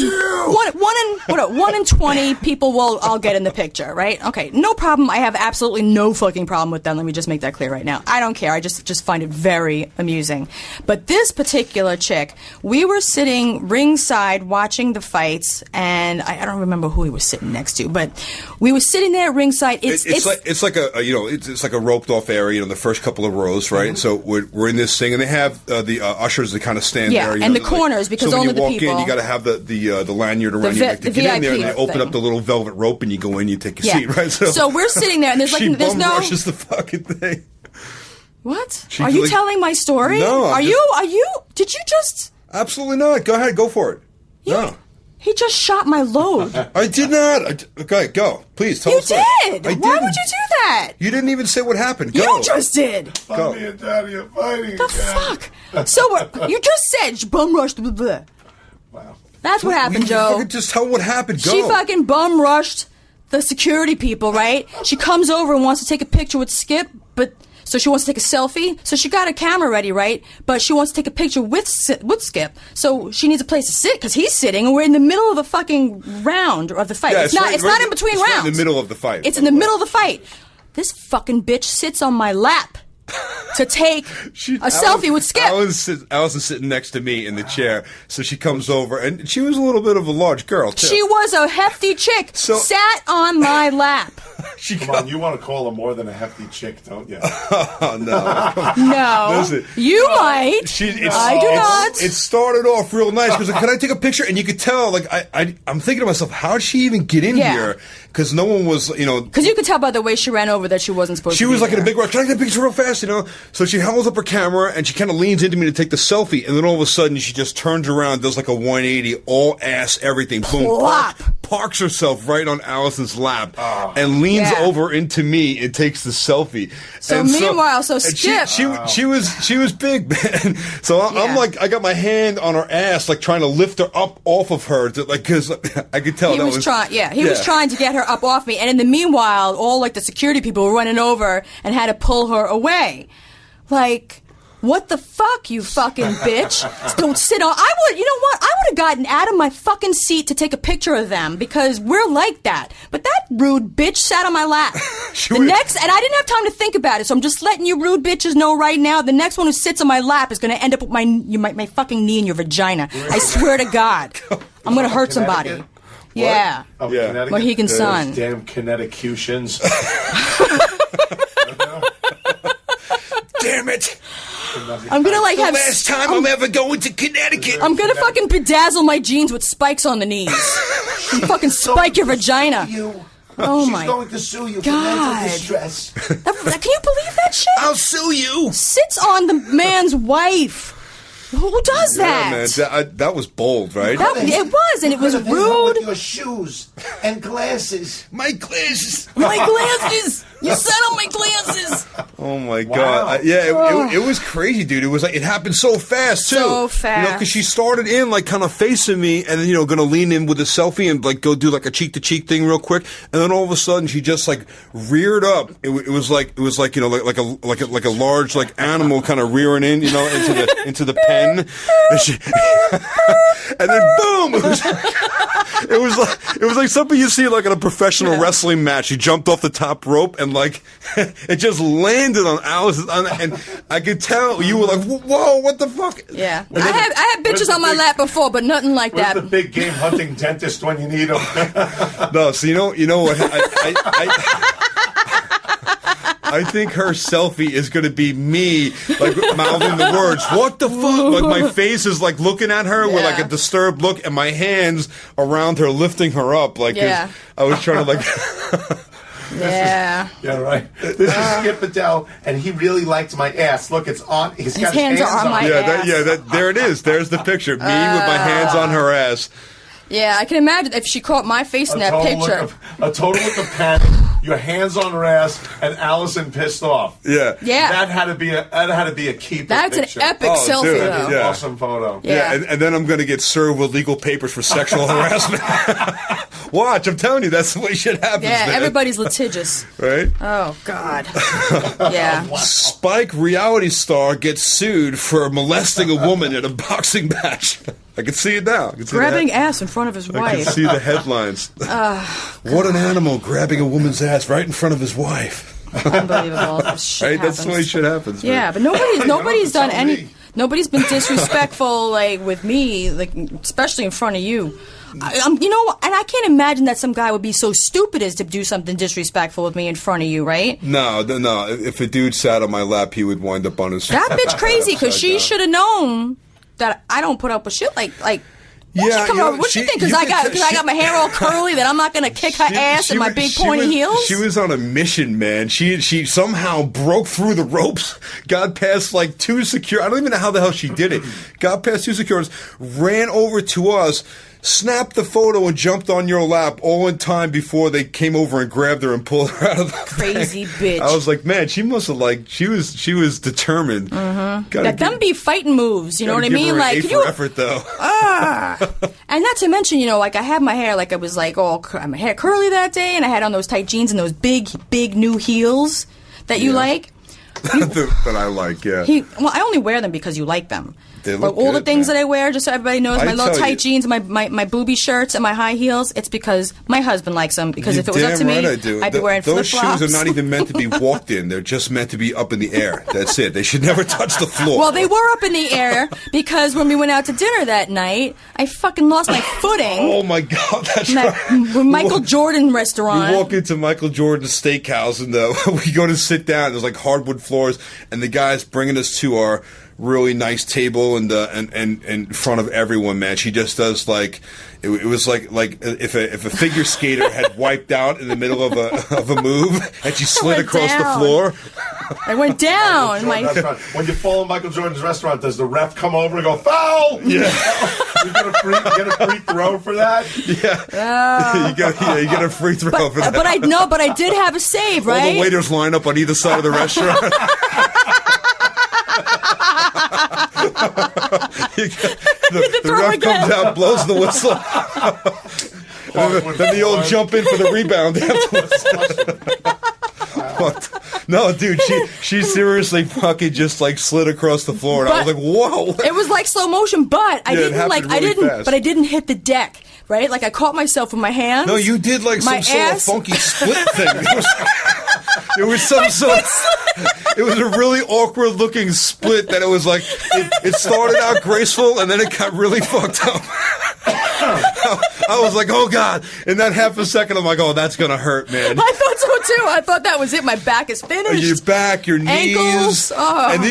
in 20 people I'll get in the picture, right? Okay, no problem. I have absolutely no fucking problem with them. Let me just make that clear right now. I don't care. I just find it very amusing. But this particular chick, we were sitting ringside watching the fights, and I don't remember who he was sitting next to, but we were sitting there at ringside. It's like a roped off area, the first couple of rows, right? So we're in this thing, and they have the ushers that kind of stand there. And the corners, because so only the people. when you walk in, you got to have the lanyard around you to get in there, and they open up the little velvet rope, and you go in, you take a seat, right? So we're sitting there, and there's she there's no. Rushes the fucking thing. What? Are you telling my story? No. Are you? Did you just? Absolutely not. Go ahead. Go for it. No. He just shot my load. I did not. Okay, go. Please tell us. You did. Why would you do that? You didn't even say what happened. Go. You just did. Go. Mommy and Daddy are fighting The again. fuck? So you just said bum rushed. Blah, blah. Wow. That's what happened, Joe. Just tell what happened. Go. She fucking bum rushed the security people, right? She comes over and wants to take a picture with Skip, so she wants to take a selfie. So she got her camera ready, right? But she wants to take a picture with Skip. So she needs a place to sit because he's sitting, and we're in the middle of a fucking round of the fight. Yeah, it's not in between rounds. Right in the middle of the fight. It's in the middle of the fight. This fucking bitch sits on my lap to take a selfie with Skip. Alison's sitting next to me in the chair, so she comes over, and she was a little bit of a large girl, too. She was a hefty chick, sat on my lap. Come on, you want to call her more than a hefty chick, don't you? Oh, no. No. Listen, you might. I do not. It started off real nice, because can I take a picture? And you could tell, I'm thinking to myself, how did she even get in here? Because no one was, Because you could tell by the way she ran over that she wasn't supposed to be. She was like there. in a big rush. Can I get a picture real fast, So she holds up her camera, and she kind of leans into me to take the selfie, and then all of a sudden she just turns around, does like a 180, all ass, everything. Boom. Parks herself right on Alison's lap, and leans over into me and takes the selfie. So and meanwhile, Skip. She was big, man. So I'm like, I got my hand on her ass, like trying to lift her up off of her, because I could tell he was trying. Yeah, he was trying to get her up off me, and in the meanwhile, all like the security people were running over and had to pull her away. Like, what the fuck, you fucking bitch? Don't sit on. You know what? I would have gotten out of my fucking seat to take a picture of them because we're like that. But that rude bitch sat on my lap. And I didn't have time to think about it, so I'm just letting you rude bitches know right now. The next one who sits on my lap is going to end up with my fucking knee in your vagina. I swear to God, I'm going to hurt somebody. Yeah. Oh, yeah. Mohegan Sun. Damn Connecticutians. Damn it. I'm gonna have the last time I'm ever going to Connecticut. I'm gonna fucking bedazzle my jeans with spikes on the knees. And fucking spike your vagina. Oh my God. She's going to sue you God. for mental distress. Can you believe that shit? I'll sue you. Sits on the man's wife. Who does that? Yeah, man, that was bold, right? It was, and it was rude. With your shoes and glasses. My glasses. My glasses. You sat on my glasses. Oh my God! It was crazy, dude. It was like it happened so fast too. So fast. Because she started in like kind of facing me, and then gonna lean in with a selfie and like go do like a cheek to cheek thing real quick, and then all of a sudden she just like reared up. It was like like a large like animal kind of rearing in, into the pen, and then boom! It was like something you see like in a professional wrestling match. She jumped off the top rope and like it just landed on Alice, and I could tell you were like, "Whoa, what the fuck?" Yeah, I had bitches on my lap before, but nothing like that. Where's the big game hunting dentist when you need him? No, so you know what? I think her selfie is going to be me, like, mouthing the words, what the fuck? Like, my face is, like, looking at her with, like, a disturbed look, and my hands around her lifting her up, like, 'cause I was trying to, like... Yeah, right. This is Skip Adele, and he really liked my ass. Look, it's on. His hands are on my ass. There it is. There's the picture. Me with my hands on her ass. Yeah, I can imagine if she caught my face in that picture. A total look of panic, your hands on her ass, and Allison pissed off. Yeah. That had to be a keeper. That's picture. an epic selfie, dude, though. Yeah. Awesome photo. Yeah, and then I'm going to get served with legal papers for sexual harassment. Watch, I'm telling you, that's the way shit happens. Yeah, man. everybody's litigious. Right? Oh, God. Yeah. Wow. Spike reality star gets sued for molesting a woman at a boxing match. I can see it now. Grabbing ass in front of his wife. I can see the headlines. What an animal grabbing a woman's ass right in front of his wife. Unbelievable. Shit right? That's the way shit happens. Yeah, man. but nobody's done any. Nobody's been disrespectful like with me, like especially in front of you. You know, and I can't imagine that some guy would be so stupid as to do something disrespectful with me in front of you, right? No. If a dude sat on my lap, he would wind up on his. That bitch crazy because she should have known that I don't put up with shit like. Yeah, what you think? Because I got my hair all curly, that I'm not going to kick her ass in my big pointy heels? She was on a mission, man. She somehow broke through the ropes, got past like 2 security. I don't even know how the hell she did it. Got past 2 securities, ran over to us, snapped the photo, and jumped on your lap all in time before they came over and grabbed her and pulled her out of the crazy thing. bitch. I was like, man, she must have she was determined. That them be fighting moves, you know what I mean? Like, A for effort though. And not to mention, you know, like I had my hair like I was like all my hair curly that day, and I had on those tight jeans and those big new heels that you like. That I like, yeah. Well, I only wear them because you like them. They but look all good, the things man. that I wear, just so everybody knows, my little tight jeans, my booby shirts, and my high heels, it's because my husband likes them. Because if it was up to me, I'd be wearing flip-flops. Those shoes are not even meant to be walked in. They're just meant to be up in the air. That's it. They should never touch the floor. Well, they were up in the air because when we went out to dinner that night, I fucking lost my footing. Oh, my God. That's right. Michael Jordan restaurant. We walk into Michael Jordan's steakhouse, and we go to sit down. There's like hardwood floors, and the guy's bringing us to our really nice table and in front of everyone, man. She just does like it was like if a figure skater had wiped out in the middle of a move and she slid across the floor. I went down. When you fall in Michael Jordan's restaurant, does the ref come over and go foul? Yeah. You get a free throw for that? Yeah. You get a free throw for that. But I did have a save, right? All the waiters line up on either side of the restaurant. The ref comes out, blows the whistle. Then they all jump in for the rebound afterwards. No, dude, she seriously fucking just like slid across the floor, and I was like, "Whoa!" It was like slow motion, but I didn't hit the deck. Right, like I caught myself with my hands. No, you did like some sort of funky split thing. It was some sort. It was a really awkward looking split that it was like it started out graceful and then it got really fucked up. I was like, oh God. In that half a second, I'm like, oh, that's going to hurt, man. I thought so too. I thought that was it. My back is finished. Your back, your ankles, knees. And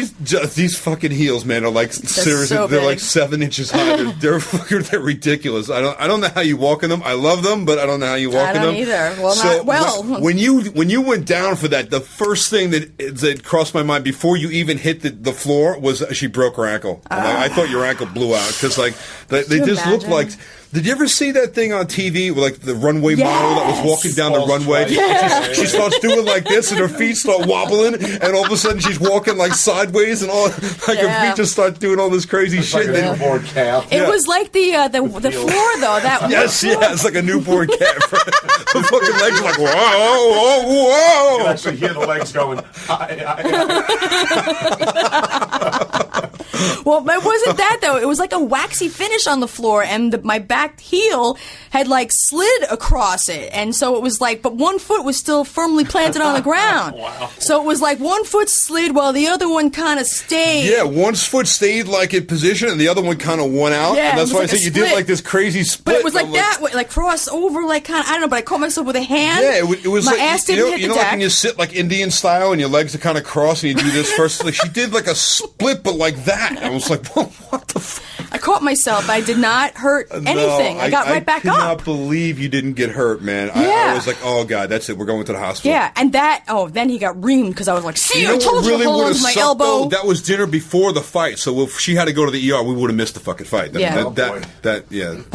these fucking heels, man, are like, seriously, so they're big. like 7 inches high. They're ridiculous. I don't know how you walk in them. I love them, but I don't know how you walk in them. I don't either. Well, not well. When you went down for that, the first thing that crossed my mind before you even hit the floor was she broke her ankle. I thought your ankle blew out because like they just looked like. Did you ever see that thing on TV with like the runway model that was walking down the runway? Yes. She starts doing like this and her feet start wobbling and all of a sudden she's walking like sideways and all like her feet just start doing all this crazy shit. Like a newborn calf. It was like the floor though. That it's like a newborn calf. The fucking legs are like whoa. You can actually hear the legs going. Well, it wasn't that though. It was like a waxy finish on the floor, and my back heel had like slid across it, and so it was like, but one foot was still firmly planted on the ground. Wow. So it was like one foot slid while the other one kind of stayed. Yeah, one foot stayed like in position, and the other one kind of went out. Yeah, and that's why like I said you did like this crazy split. But it was like that, like cross over, like kind of, I don't know, but I caught myself with a hand. Yeah, it was my like, ass didn't hit the deck. Like when you sit like Indian style and your legs are kind of crossed and you do this first. Like she did like a split, but like that. I was like, what the fuck? I caught myself. I did not hurt anything. I got right back up. I cannot believe you didn't get hurt, man. I was like, oh God, that's it. We're going to the hospital. Yeah, and then he got reamed because I was like, see, I told you really to hold on to my elbow. Though, that was dinner before the fight, so if she had to go to the ER, we would have missed the fucking fight. Yeah. Well,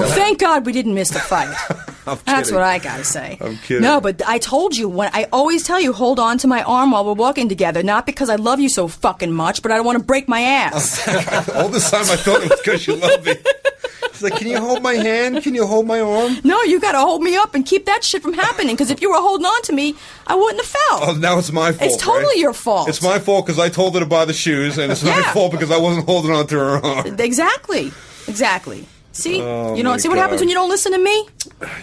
thank God we didn't miss the fight. That's what I gotta say. I'm kidding. No, but I told you, when I always tell you, hold on to my arm while we're walking together, not because I love you so fucking much, but I don't want to break my ass. All this time I thought it was because you love me. It's like, can you hold my hand? Can you hold my arm? No, you gotta hold me up and keep that shit from happening, because if you were holding on to me, I wouldn't have fell. Oh, now it's my fault. It's totally your fault. It's my fault because I told her to buy the shoes, and it's my fault because I wasn't holding on to her arm. Exactly. See? See what happens when you don't listen to me?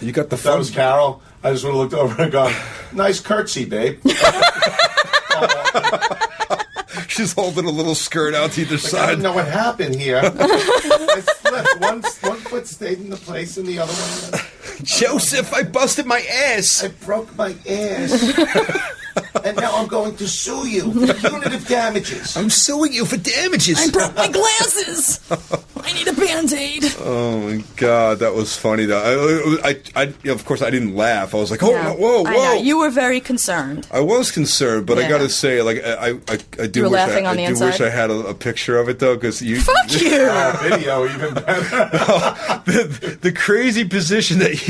You got the If that was Carol, I just would have looked over and gone, nice curtsy, babe. She's holding a little skirt out to either I side. don't know what happened here. I slipped. One foot stayed in the place and the other one... Joseph, I busted my ass. I broke my ass. And now I'm going to sue you for punitive damages. I'm suing you for damages. I broke my glasses. I need a Band-Aid. Oh, my God. That was funny, though. I of course, I didn't laugh. I was like, oh, Yeah. whoa. I know. You were very concerned. I was concerned, but I Yeah. got to say, like, I do You were wish laughing on the I do wish inside? I had a picture of it, though, because you... Fuck you. Video even better. the crazy position that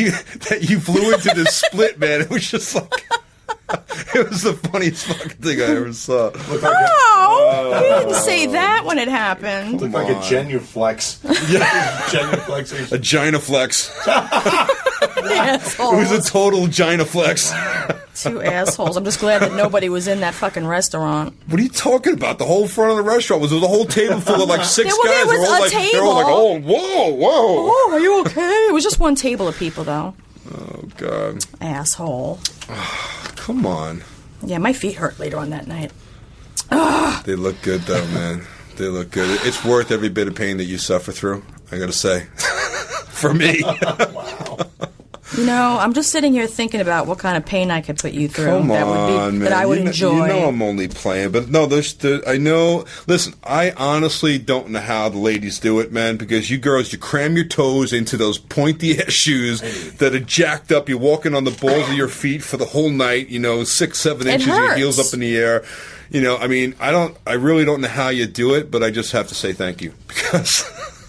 you flew into the split, man, it was just like... It was the funniest fucking thing I ever saw. Looked like Oh, you didn't say that when it happened. looked like a genuflex. Genuflex. A gynaflex. Asshole. It was a total gynaflex. Two assholes. I'm just glad that nobody was in that fucking restaurant. What are you talking about? The whole front of the restaurant was a whole table full of like six There guys. was They're all a like, they're all like, oh, whoa. Oh, are you okay? It was just one table of people, though. Oh, God. Asshole. Come on. Yeah, my feet hurt later on that night. They look good, though, man. They look good. It's worth every bit of pain that you suffer through, I gotta say. For me. You know, I'm just sitting here thinking about what kind of pain I could put you through. Come that would be, on, man. that I would You enjoy. know I'm only playing, but no, I know. Listen, I honestly don't know how the ladies do it, man, because you girls, you cram your toes into those pointy-ass shoes that are jacked up. You're walking on the balls of your feet for the whole night, 6, 7 inches, your heels hurts. up in the air. I mean, I really don't know how you do it, but I just have to say thank you because...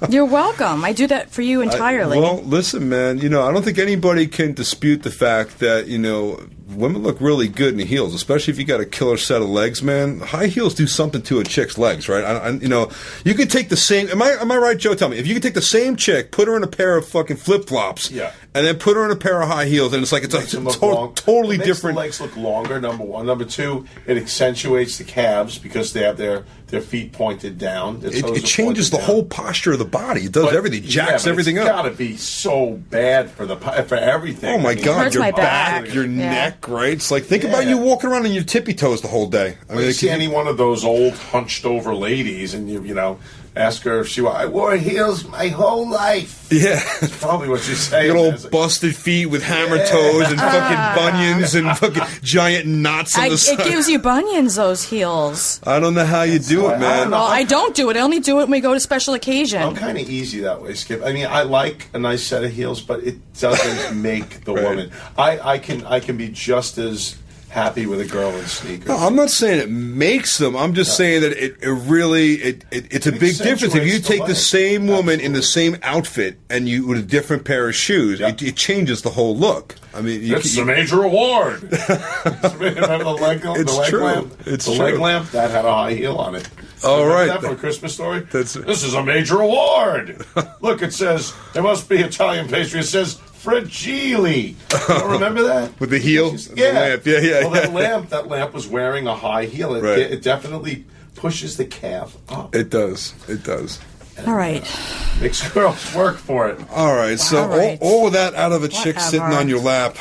You're welcome. I do that for you entirely. Well, listen, man, I don't think anybody can dispute the fact that, women look really good in the heels, especially if you got a killer set of legs, man. High heels do something to a chick's legs, right? You could take the same, am I right, Joe? Tell me. If you could take the same chick, put her in a pair of fucking flip-flops, Yeah. and then put her in a pair of high heels, and it's like, it's Makes a them look totally it makes different. The legs look longer, number one. Number two, it accentuates the calves because they have their feet pointed down. Their toes It are changes the pointed down. whole posture of the body. It does But- everything. Jacks but everything it's up. Got to be so bad for everything. Oh my I mean, God! Hurts Your my back. your Yeah. neck, right? It's like think about Yeah. you walking around on your tippy toes the whole day. I When you see any one of those old hunched over ladies, and you ask her if I wore heels my whole life. yeah, That's probably what she's saying. got It's old like, busted feet with hammer toes and fucking bunions and fucking giant knots on the it side. gives you bunions, those heels. I don't know how you do why it, I man. don't know. Well, I don't do it. I only do it when we go to special occasion. I'm kind of easy that way, Skip. I mean, I like a nice set of heels, but it doesn't make the Right. woman. I can be just as happy with a girl in sneakers. No, I'm not saying it makes them. I'm just saying that it's a big difference. If you accentuates the take the leg. same woman in the Absolutely. same outfit and you with a different pair of shoes, Yeah. it changes the whole look. I mean, It's a major award. Remember the leg, It's the leg true. lamp? It's the true. leg lamp that had a high heel on it. Oh, Remember right. that from A Christmas Story? That's- This is a major award. Look, it says there must be Italian pastry. It says fragile. You don't remember that? With the heel? Yeah. The lamp. Yeah. Well, that lamp was wearing a high heel. It, Right. it definitely pushes the calf up. It does. All right. Makes girls work for it. All right, so All right. all of that out of a chick sitting Whatever. on your lap,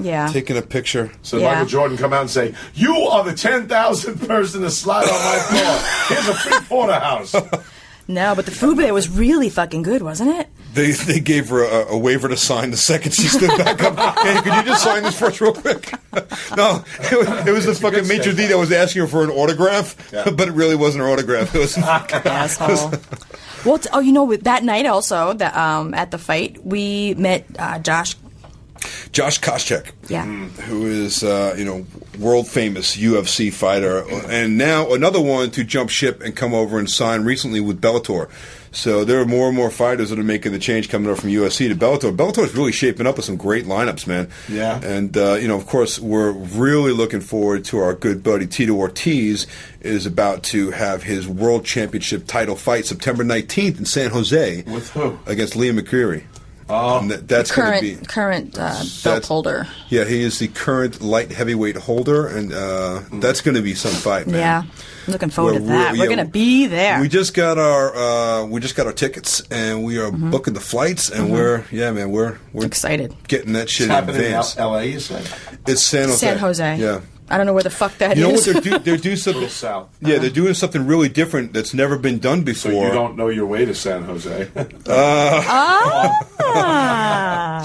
Yeah. taking a picture. So Yeah. Michael Jordan come out and say, "You are the 10,000th person to slide on my floor. Here's a free porterhouse." No, but the food there was really fucking good, wasn't it? They gave her a waiver to sign the second she stood back up. Hey, could you just sign this for us real quick? No, it was the fucking maitre d' that was asking her for an autograph, Yeah. but it really wasn't an autograph. It was Asshole. Well, with that night also, at the fight, we met Josh. Josh Koscheck. Yeah. Who is, world famous UFC fighter, and now another one to jump ship and come over and sign recently with Bellator. So there are more and more fighters that are making the change coming up from UFC to Bellator. Bellator is really shaping up with some great lineups, man. Yeah. And, of course, we're really looking forward to our good buddy Tito Ortiz is about to have his world championship title fight September 19th in San Jose. With who? Against Liam McCreary. Oh. And that's going to be... Current belt holder. Yeah, he is the current light heavyweight holder, and that's going to be some fight, man. Yeah. I'm looking forward to We're that. really- We're going to be there. We just got our tickets, and we are booking the flights, and we're excited. getting that shit It's in happening in advance. L.A., you said? It's San Jose. San Jose. Yeah, I don't know where the fuck that is. You know what they're doing something south. Yeah, they're doing something really different that's never been done before. So you don't know your way to San Jose.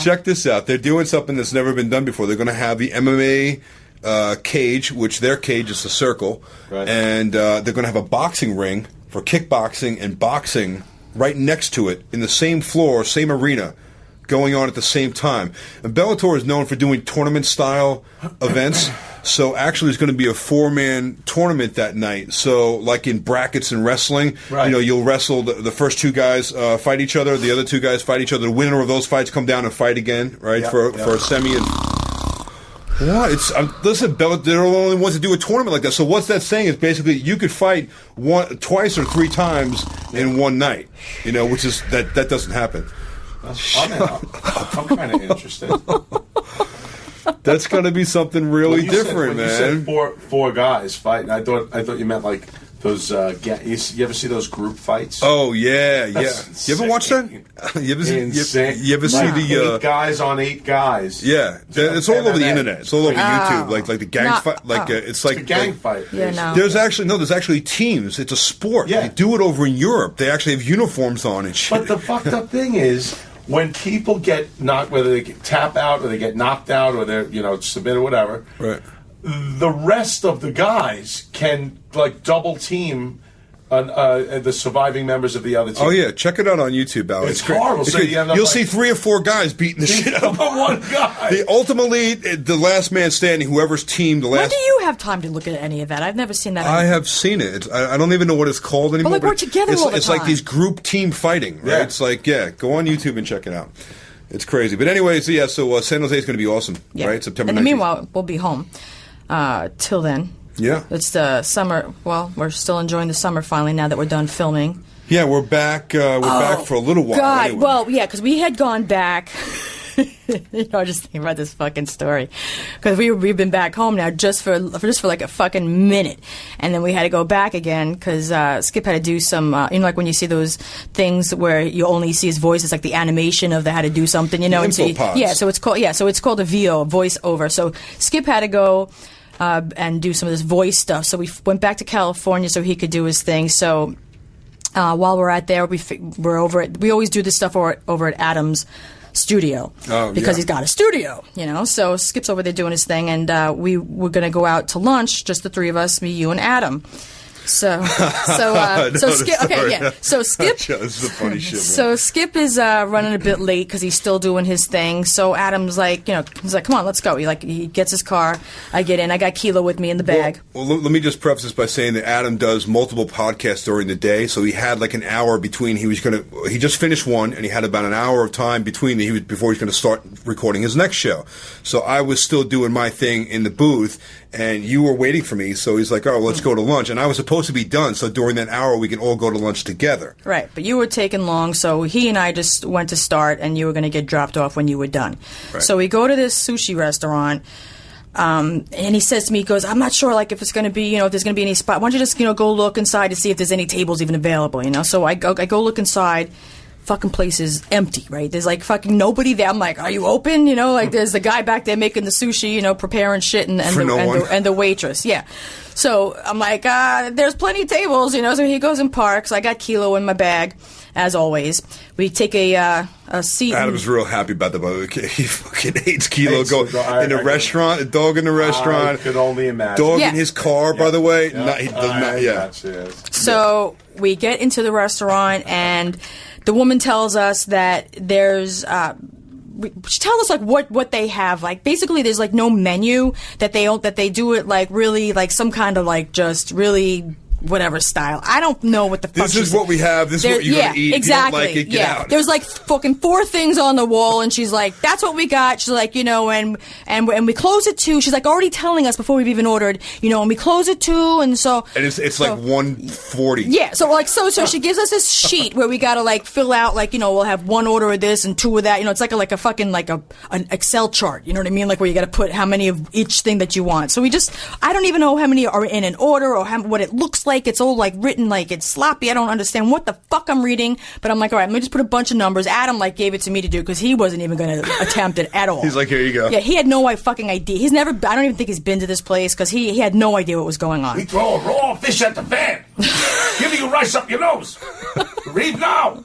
Check this out. They're doing something that's never been done before. They're going to have the MMA cage, which their cage is a circle, right. And they're going to have a boxing ring for kickboxing and boxing right next to it in the same floor, same arena, going on at the same time. And Bellator is known for doing tournament-style events, so actually there's going to be a 4-man tournament that night. So like in brackets and wrestling, right. You'll wrestle, the first 2 guys fight each other, the other 2 guys fight each other. The winner of those fights come down and fight again, right, for a semi. And what? Listen, Bellator, they're the only ones to do a tournament like that. So what's that saying? Is basically you could fight twice or 3 times in one night, which is that doesn't happen. I'm kind of interested. That's going to be something really different, man. You said four guys fighting. I thought you meant like those. You ever see those group fights? Oh yeah. You ever watch that? You ever see the 8 guys on 8 guys? Yeah, it's all over the internet. It's all over YouTube. Like the gang fight. It's like a gang fight. Yeah, no. There's actually teams. It's a sport. Yeah. They do it over in Europe. They actually have uniforms on and shit. But the fucked up thing is, when people get knocked, whether they tap out or they get knocked out or they're submit or whatever, right. The rest of the guys can like double team the surviving members of the other team. Oh yeah, check it out on YouTube, Alex. It's horrible. So you'll see 3 or 4 guys beating the shit out of one guy. Ultimately, the last man standing, whoever's team, the last. When do you have time to look at any of that? I've never seen that. I have seen it. I don't even know what it's called anymore. But we're together all the It's time. like these group team fighting, right? Yeah. It's like, go on YouTube and check it out. It's crazy. But anyway, so San Jose is going to be awesome, right? September 19th. And meanwhile, we'll be home till then. Yeah. It's the summer. Well, we're still enjoying the summer finally now that we're done filming. Yeah, we're back. We're back for a little while. God, anyway. well, yeah, because we had gone back. Just thinking about this fucking story, because we've been back home now just for like a fucking minute, and then we had to go back again because Skip had to do some. Like when you see those things where you only see his voice, it's like the animation of the how to do something, and so it's called a VO, voiceover. So Skip had to go. And do some of this voice stuff. So we went back to California so he could do his thing. So while we're out there, we're over at. We always do this stuff over at Adam's studio because he's got a studio, So Skip's over there doing his thing, and we were going to go out to lunch, just the 3 of us, me, you, and Adam. So Skip. Okay, yeah. So Skip. This is a funny shit, man. So Skip is running a bit late because he's still doing his thing. So Adam's like, he's like, "Come on, let's go." He gets his car. I get in. I got Kilo with me in the bag. Well, let me just preface this by saying that Adam does multiple podcasts during the day. So he had like an hour between. He just finished one, and he had about an hour of time between before he's going to start recording his next show. So I was still doing my thing in the booth. And you were waiting for me, so he's like, "Oh, let's go to lunch." And I was supposed to be done, so during that hour we can all go to lunch together. Right, but you were taking long, so he and I just went to start, and you were going to get dropped off when you were done. Right. So we go to this sushi restaurant, and he says to me, he goes, "I'm not sure, like, if it's going to be, if there's going to be any spot. Why don't you just, go look inside to see if there's any tables even available, So I go look inside. Fucking place is empty, right? There's like fucking nobody there. I'm like, "Are you open?" Like there's the guy back there making the sushi, preparing shit, and the waitress, yeah. So I'm like, "There's plenty of tables, So he goes and parks. I got Kilo in my bag, as always. We take a seat. Adam's real happy about the bug. He fucking hates Kilo going in a restaurant. A dog in the restaurant. I could only imagine. Dog in his car, by the way. Yeah. He does not. So we get into the restaurant and. The woman tells us that there's, she tells us like what they have. Like basically, there's like no menu that they do it like really like some kind of like just really whatever style. I don't know what the fuck. This is what we have. This is what you're gonna eat. Exactly. If you don't like it, get out. There's like fucking 4 things on the wall, and she's like, "That's what we got." She's like, and we close at 2. She's like already telling us before we've even ordered, and we close at 2, and so. And it's like 1:40. Yeah. So she gives us this sheet where we gotta like fill out like we'll have 1 order of this and 2 of that. It's like a fucking like an Excel chart. You know what I mean? Like where you gotta put how many of each thing that you want. So I don't even know how many are in an order or what it looks like it's all like written like it's sloppy. I don't understand what the fuck I'm reading, but I'm like, all right, let me just put a bunch of numbers. Adam like gave it to me to do because he wasn't even going to attempt it at all. He's like, here you go. Yeah, he had no fucking idea. He's never. I don't even think he's been to this place because he had no idea what was going on. We throw a raw fish at the fan. Giving you rice up your nose. Read now.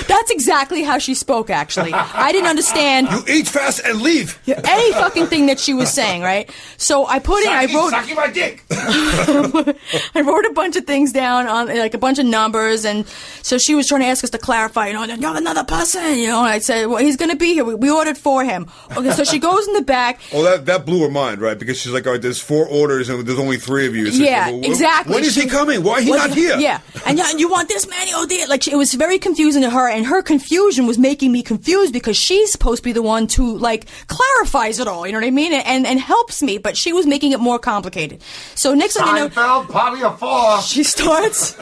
That's exactly how she spoke, actually. I didn't understand. You eat fast and leave. Any fucking thing that she was saying, right? So I put in, I wrote... Sucking my dick. I wrote a bunch of things down on, like, a bunch of numbers, and so she was trying to ask us to clarify, you have another person, and I said, well, he's going to be here. We ordered for him. Okay, so she goes in the back. Oh, that blew her mind, right? Because she's like, all right, there's 4 orders, and there's only 3 of you. It's yeah, like, exactly. When is he coming? Why is he not here? Yeah, and you want this, man? Oh, dear. Like, it was very confusing to her, and her confusion was making me confused because she's supposed to be the one to like clarifies it all, you know what I mean, and helps me, but she was making it more complicated. So next thing you know, Seinfeld, party of 4. she starts.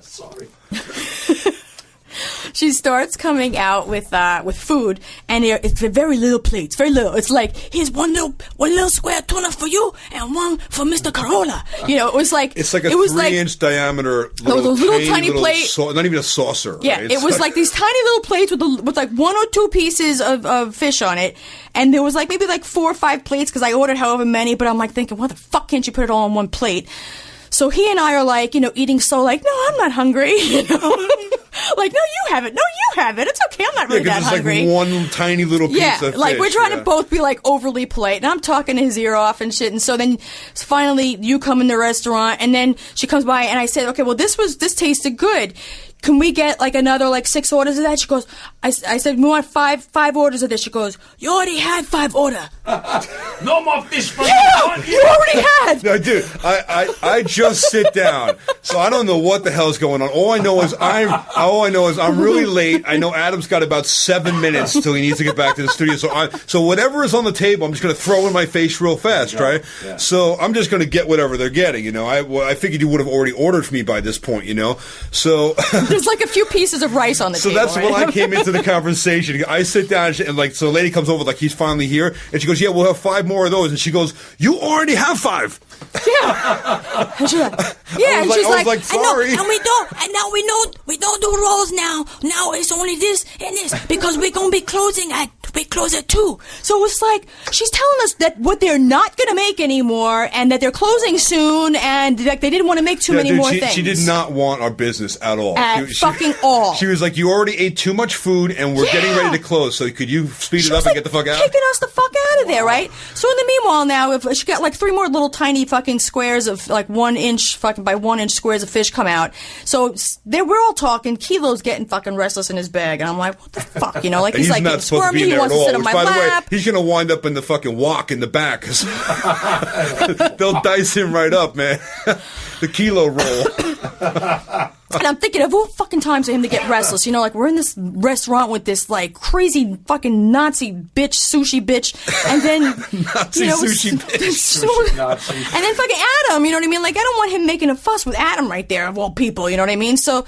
Sorry. She starts coming out with food, and it's very little plates, very little. It's like, here's one little square tuna for you, and one for Mr. Corolla. It was like it's like a 3-inch diameter, those little tiny plate, not even a saucer. Yeah, right? it was like these tiny little plates with like 1 or 2 pieces of fish on it, and there was like maybe like 4 or 5 plates because I ordered however many. But I'm like thinking, why the fuck can't you put it all on one plate? So he and I are like, eating so like, no, I'm not hungry. Like, no, you have it. No, you have it. It's okay. I'm not really that hungry. Like one tiny little piece of fish. Like we're trying to both be like overly polite, and I'm talking his ear off and shit. And so then finally you come in the restaurant, and then she comes by, and I said, okay, well this tasted good. Can we get like another like 6 orders of that? She goes, I said, we want five orders of this. She goes, you already had 5 order. No more fish for you already had. No, dude, I just sit down, so I don't know what the hell's going on. All I know is I'm really late. I know Adam's got about 7 minutes till he needs to get back to the studio. So whatever is on the table, I'm just going to throw in my face real fast, right? Yeah. So I'm just going to get whatever they're getting. I figured you would have already ordered for me by this point. So. There's like a few pieces of rice on the table. So that's when I came into the conversation. I sit down and like, so a lady comes over like he's finally here, and she goes, "Yeah, we'll have 5 more of those." And she goes, "You already have 5." Yeah. And she's like, yeah. And she's like, sorry. And we don't do rolls now. Now it's only this and this because we're gonna be we close at 2. So it's like she's telling us that what they're not gonna make anymore, and that they're closing soon, and like they didn't want to make too many more things. She did not want our business at all. All. She was like, you already ate too much food, and we're getting ready to close. So could you speed it up and get the fuck out? Kicking us the fuck out of there, right? So in the meanwhile, now if she got like 3 more little tiny fucking squares of like 1 inch fucking by 1 inch squares of fish come out. So we're all talking. Kilo's getting fucking restless in his bag, and I'm like, what the fuck, like he's like not supposed to be squirmy. in there He wants to sit on my by lap. the way, he's gonna wind up in the fucking wok in the back. They'll dice him right up, man. The kilo roll. And I'm thinking of all fucking times for him to get restless. Like we're in this restaurant with this like crazy fucking Nazi bitch, sushi bitch, and then Nazi sushi bitch. And then fucking Adam, you know what I mean? Like I don't want him making a fuss with Adam right there of all people, you know what I mean? So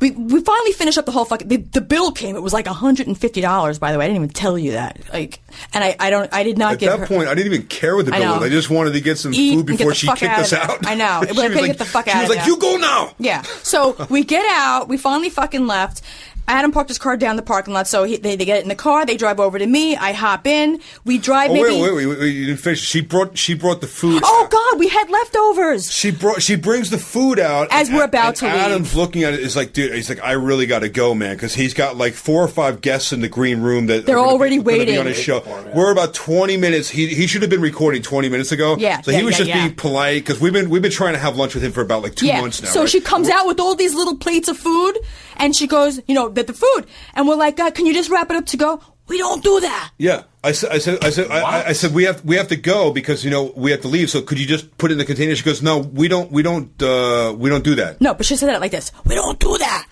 we finally finished up the whole fucking. The bill came. It was like $150. By the way, I didn't even tell you that. Like, and I did not get. At that point, I didn't even care what the bill was. I just wanted to get some food before she kicked us out. I know. But I couldn't get the fuck out. She was like, "You go now." Yeah. So we get out. We finally fucking left. Adam parked his car down the parking lot, so they get in the car. They drive over to me. I hop in. We drive. Wait, you didn't finish. She brought the food. Oh God, we had leftovers. She brings the food out as we're about to leave. Adam's looking at it. Is like, dude. He's like, I really got to go, man, because he's got like 4 or 5 guests in the green room that they're already waiting on his show. We're about 20 minutes. He should have been recording 20 minutes ago. Yeah. So he was just being polite because we've been trying to have lunch with him for about like 2 months now. So right? she comes out with all these little plates of food, and she goes, the food. And we're like, God, can you just wrap it up to go? We don't do that. Yeah, I said we have to go because we have to leave. So could you just put it in the container? She goes, no, we don't do that. No, but she said it like this: we don't do that.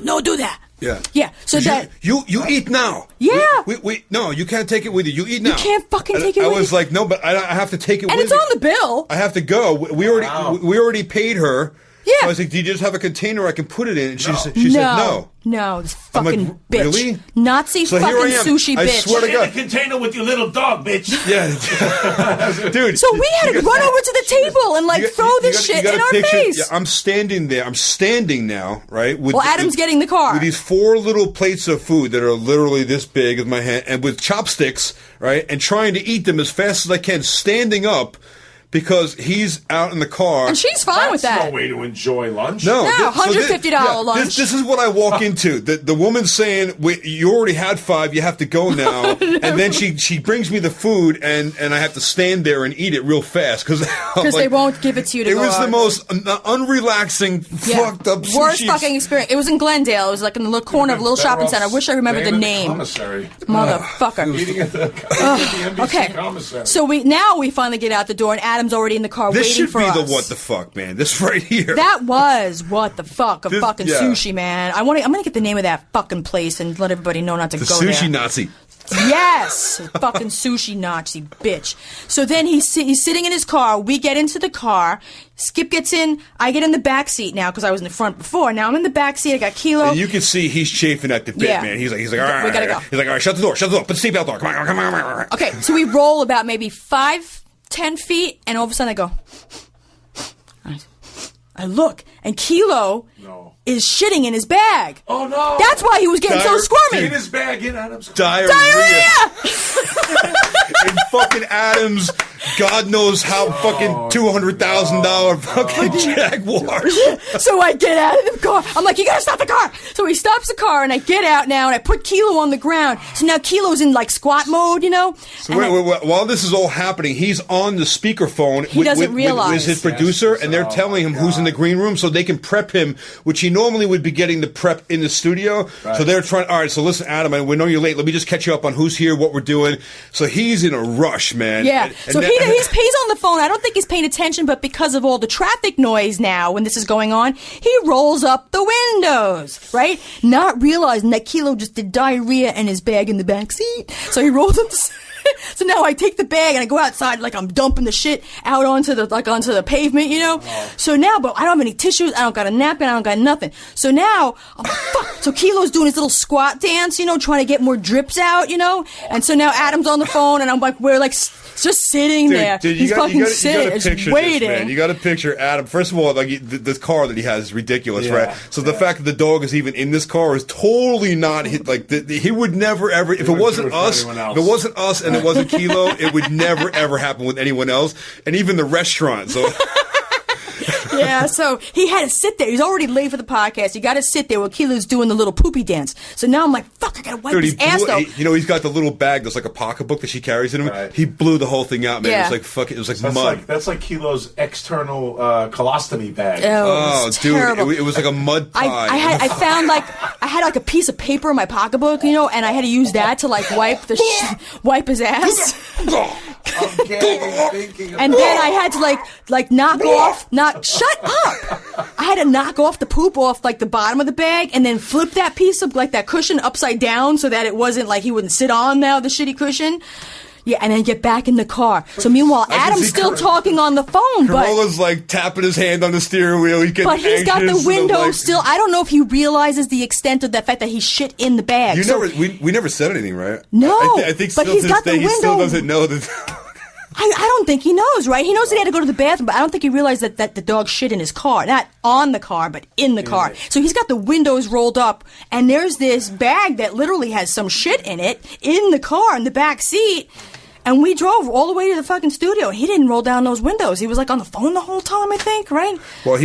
No, do that. Yeah. Yeah. So that you eat now. Yeah. We no, you can't take it with you. You eat now. You can't fucking take it with you. I was like, no, but I have to take it with me. And it's on the bill. I have to go. We already paid her. Yeah. So I was like, do you just have a container I can put it in? And she said no. No, this I'm fucking like, bitch. really? Nazi So fucking here I am. sushi I bitch. swear to God. In a container with your little dog, bitch. Yeah. Dude. So we had to run over to the table and like throw this shit in our face. Yeah, I'm standing there. I'm standing now, right? Well, Adam's getting the car. With these 4 little plates of food that are literally this big as my hand, and with chopsticks, right? And trying to eat them as fast as I can, standing up. Because he's out in the car. And she's fine with that. That's no way to enjoy lunch. No. $150 lunch. This is what I walk into. The woman's saying, you already had 5, you have to go now. And then she brings me the food, and I have to stand there and eat it real fast. Because they won't give it to you to go It was out. the most unrelaxing, fucked up sushi. Worst fucking experience. It was in Glendale. It was like in the little corner of a little shopping center. I wish I remembered the name. Commissary. Motherfucker. Eating at the NBC Okay. commissary. So we finally get out the door, and Adam's already in the car This waiting should for be us. the what the fuck, man. This right here. That was what the fuck of This- fucking yeah. sushi, man. I'm gonna get the name of that fucking place and let everybody know not to the go sushi there. Nazi. Yes, fucking sushi Nazi bitch. So then he's sitting in his car. We get into the car. Skip gets in. I get in the back seat now because I was in the front before. Now I'm in the back seat. I got Kilo. And you can see he's chafing at the bit, Yeah. man. He's like, all right, We gotta go. He's like, all right, shut the door, put the seatbelt on. Come on. Okay, so we roll about maybe 5-10 feet, and all of a sudden I go. I look, and Kilo is shitting in his bag. Oh, no. That's why he was getting so squirmy. In his bag, in Adam's car. Diarrhea. And fucking Adams, God knows how fucking $200,000 fucking Jaguar. So I get out of the car. I'm like, you gotta stop the car. So he stops the car, and I get out now, and I put Kilo on the ground. So now Kilo's in like squat mode, you know. So wait, while this is all happening, he's on the speakerphone doesn't realize. with his producer, and they're telling him who's in the green room so they can prep him, which he normally would be getting the prep in the studio. Right. So they're trying, all right, so listen, Adam, we know you're late. Let me just catch you up on who's here, what we're doing. So he's in a rush, man. Yeah. And So he's on the phone. I don't think he's paying attention, but because of all the traffic noise now when this is going on, he rolls up the windows, right? Not realizing that Kilo just did diarrhea in his bag in the back seat. So he rolls up the So now I take the bag and I go outside like I'm dumping the shit out onto the pavement, you know? So now, but I don't have any tissues, I don't got a napkin, I don't got nothing. So now, I'm like, fuck. So Kilo's doing his little squat dance, you know, trying to get more drips out, you know? And so now Adam's on the phone and I'm like, we're like just sitting there. Dude, He's fucking sitting, just waiting. This, man. You got to picture Adam. First of all, like this car that he has is ridiculous, right? So the fact that the dog is even in this car is totally not like he would never ever. If it wasn't us, and it wasn't Kilo, it would never ever happen with anyone else, and even the restaurant. So. Yeah, so he had to sit there. He's already late for the podcast. You got to sit there while Kilo's doing the little poopy dance. So now I'm like, fuck, I got to wipe his ass, though. He's got the little bag that's like a pocketbook that she carries in him. Right. He blew the whole thing out, man. Yeah. It was like fucking. It was like mud. That's like Kilo's external colostomy bag. Oh, dude, it was like a mud pie. I had like a piece of paper in my pocketbook, you know, and I had to use that to like wipe his ass. And then I had to shut up. I had to knock off the poop off like the bottom of the bag and then flip that piece of like that cushion upside down so that it wasn't like he wouldn't sit on now the shitty cushion. Yeah, and then get back in the car. So meanwhile, Adam's still talking on the phone, Corola's like tapping his hand on the steering wheel. He's got the window still. I don't know if he realizes the extent of the fact that he shit in the bag. We never said anything, right? No, I think but still he's to got this day, the window. he still doesn't know that. I don't think he knows, right? He knows that he had to go to the bathroom, but I don't think he realized that the dog shit in his car. Not on the car, but in the car. So he's got the windows rolled up, and there's this bag that literally has some shit in it in the car, in the back seat. And we drove all the way to the fucking studio. He didn't roll down those windows. He was like on the phone the whole time, I think, right? Well,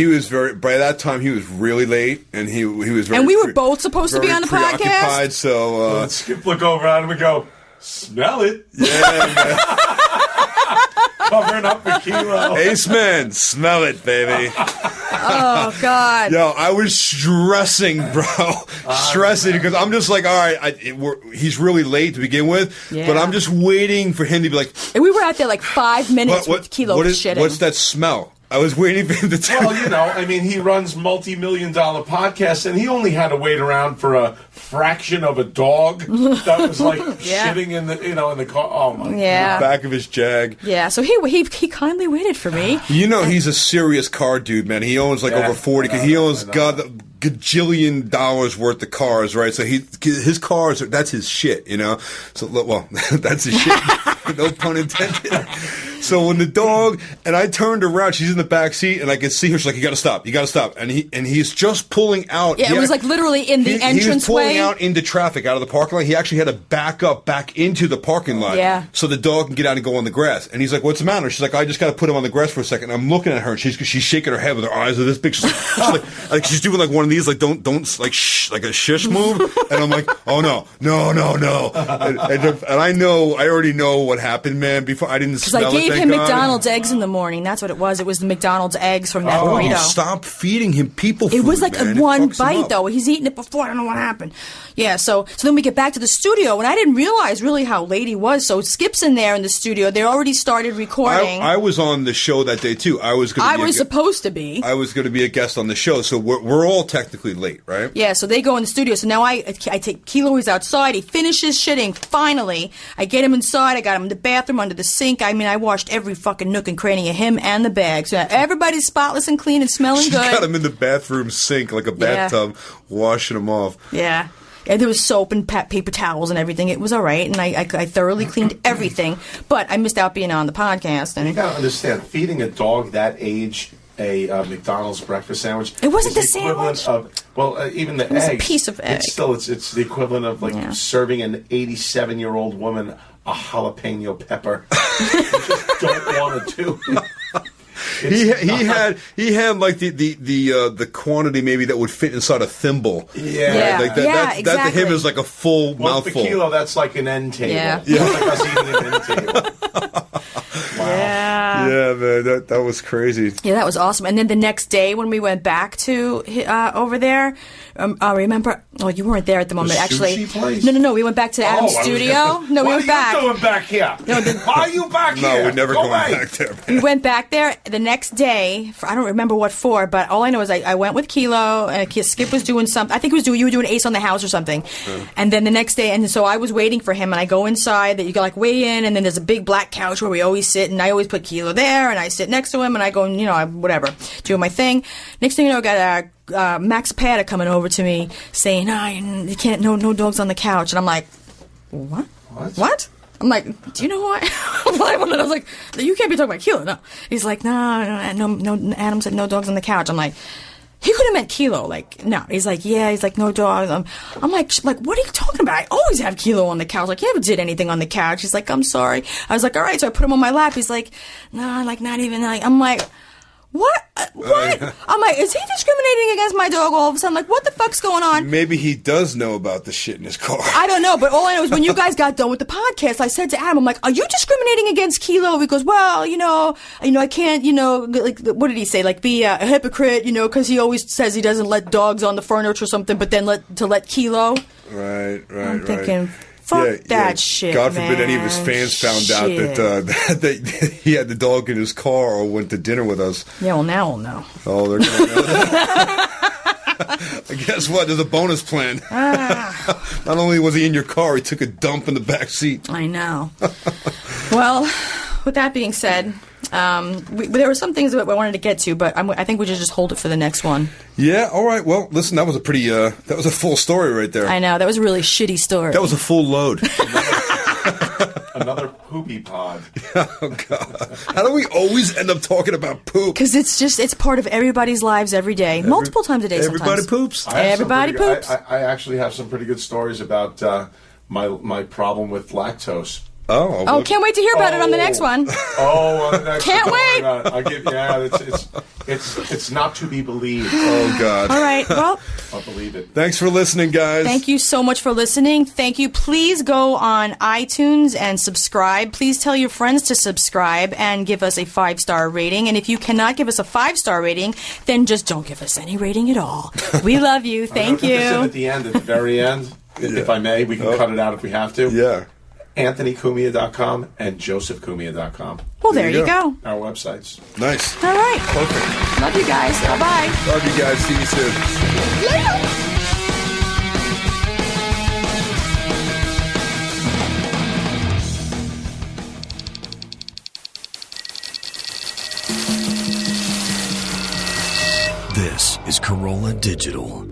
by that time, he was really late, and he was very... And we were both supposed to be on the podcast? So... Skip look over at him and go, smell it. Yeah, man. Covering up for Kilo. Ace Man, smell it, baby. Oh, God. Yo, I was stressing, bro. Stressing because I'm just like, all right, he's really late to begin with, but I'm just waiting for him to be like... And we were out there like 5 minutes with Kilo shitting. What's that smell? I was waiting for him to tell Well, you know, I mean, he runs multi-million-dollar podcasts, and he only had to wait around for a fraction of a dog that was like shitting in the, in the car. Oh my God. back of his Jag. Yeah, so he kindly waited for me. You know, he's a serious car dude, man. He owns like over 40. He owns gajillion dollars worth of cars, right? So his cars, that's his shit, you know? So, well, that's his shit. No pun intended. So when the dog, and I turned around, she's in the back seat, and I could see her. She's like, you gotta stop. And he's just pulling out. Yeah, it was like literally in the entranceway. He was pulling out into traffic, out of the parking lot. He actually had to back up back into the parking lot. Yeah. So the dog can get out and go on the grass. And he's like, what's the matter? She's like, I just gotta put him on the grass for a second. And I'm looking at her, and she's shaking her head with her eyes are this big. She's doing like one of these, like, don't, like, shh, like a shush move. And I'm like, oh no. And I already know what happened, man. Before I didn't smell it. Because I gave him McDonald's eggs in the morning. That's what it was. It was the McDonald's eggs from that burrito. Stop feeding him people food. It was like man. one bite, though. He's eating it before. I don't know what happened. Yeah, so then we get back to the studio, and I didn't realize really how late he was. So Skip's in there in the studio. They already started recording. I was on the show that day, too. I was supposed to be. I was going to be a guest on the show, so we're all technically late, right? Yeah, so they go in the studio. So now I take Kilo. He's outside. He finishes shitting. Finally, I get him inside. I got him in the bathroom under the sink. I mean, I washed every fucking nook and cranny of him and the bag. So everybody's spotless and clean and smelling She good. got him in the bathroom sink like a bathtub, washing him off. Yeah. And there was soap and paper towels and everything. It was all right, and I thoroughly cleaned everything. But I missed out being on the podcast. And you gotta understand, feeding a dog that age a McDonald's breakfast sandwich. It wasn't the equivalent sandwich. Of even the eggs. It was a piece of egg. It's the equivalent of like serving an 87-year-old woman a jalapeno pepper. You just don't want to do. He had like the quantity maybe that would fit inside a thimble. Yeah. Like that, exactly. That to him is like a full mouthful. For Kilo, that's like an end table. Yeah. That's like us eating an end table. Wow. Yeah, man, that was crazy. Yeah, that was awesome. And then the next day when we went back to over there, I remember. Oh, you weren't there at the moment, the actually. Sushi place? No. We went back to Adam's studio. No, we went back. Why are you going back here? Why are you back here? No, we're never going away. back there. Man. We went back there the next day. I don't remember what for, but all I know is I went with Kilo, and Skip was doing something. I think you were doing Ace on the House or something. And then the next day, and so I was waiting for him, and I go inside. That you go like way in, and then there's a big black couch where we always sit, and I always put Kilo there, and I sit next to him, and I go, whatever, doing my thing. Next thing you know, I got Max Pata coming over to me saying, you can't, no dogs on the couch. And I'm like, what? I'm like, do you know who I am? I was like, you can't be talking about Kilo. No. He's like, no, Adam said no dogs on the couch. I'm like, he could have meant Kilo. Like, no. He's like, yeah. He's like, no dogs. I'm like, what are you talking about? I always have Kilo on the couch. Like, you never did anything on the couch. He's like, I'm sorry. I was like, all right. So I put him on my lap. He's like, no, like, not even. Like, I'm like, what? I'm like, is he discriminating against my dog all of a sudden? Like, what the fuck's going on? Maybe he does know about the shit in his car. I don't know, but all I know is when you guys got done with the podcast, I said to Adam, I'm like, are you discriminating against Kilo? He goes, well, I can't, like, what did he say? Like, be a hypocrite, because he always says he doesn't let dogs on the furniture or something, but then let Kilo. Right. I'm thinking, fuck that shit, God forbid man. any of his fans found out that he had the dog in his car or went to dinner with us. Yeah, well, now we'll know. Oh, they're going to know that. Guess what? There's a bonus plan. Not only was he in your car, he took a dump in the back seat. I know. Well, with that being said, there were some things that I wanted to get to, but I think we should just hold it for the next one. Yeah, all right. Well, listen, that was a pretty, that was a full story right there. I know. That was a really shitty story. That was a full load. Another poopy pod. Oh, God. How do we always end up talking about poop? Because it's part of everybody's lives every day, multiple times a day Everybody sometimes. poops. Everybody poops. I actually have some pretty good stories about my problem with lactose. Oh, can't wait to hear about it on the next one. On the next Can't one. wait. I'll give it's not to be believed. Oh, God. All right. Well, I'll believe it. Thanks for listening, guys. thank you so much for listening. Thank you. Please go on iTunes and subscribe. Please tell your friends to subscribe and give us a 5-star rating. And if you cannot give us a 5-star rating, then just don't give us any rating at all. We love you. Thank you. At the end, at the very end, if I may, we can cut it out if we have to. Yeah. AnthonyCumia.com and JosephCumia.com. Well, there you go. Our websites. Nice. All right. Perfect. Love you guys. Bye-bye. Love you guys. See you soon. This is Corolla Digital.